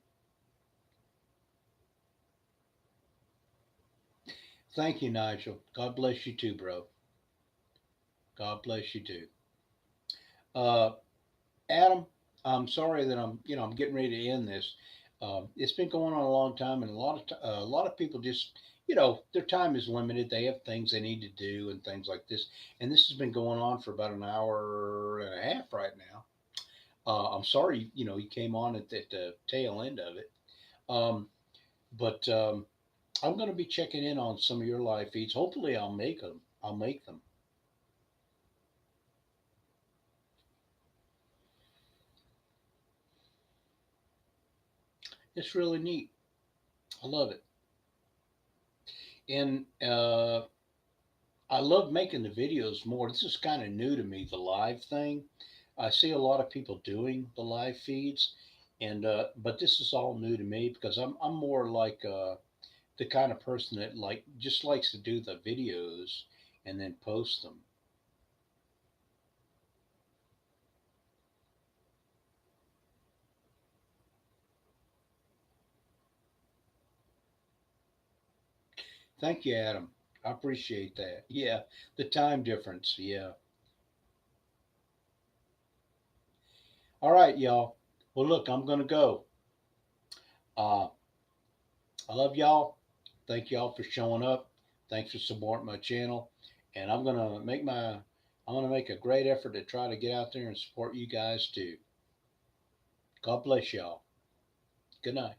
Thank you, Nigel. God bless you too, bro. God bless you too. Uh, Adam, I'm sorry that I'm getting ready to end this. It's been going on a long time, and a lot of people just, their time is limited. They have things they need to do and things like this. And this has been going on for about an hour and a half right now. I'm sorry, you came on at the tail end of it. Um, but I'm going to be checking in on some of your live feeds. Hopefully, I'll make them. I'll make them. It's really neat. I love it. And I love making the videos more. This is kind of new to me, the live thing. I see a lot of people doing the live feeds, and but this is all new to me because I'm more like the kind of person that just likes to do the videos and then post them. Thank you, Adam. I appreciate that. Yeah, the time difference. Yeah. All right, y'all. Well, look, I'm gonna go. Uh, I love y'all. Thank y'all for showing up. Thanks for supporting my channel. And I'm gonna make a great effort to try to get out there and support you guys too. God bless y'all. Good night.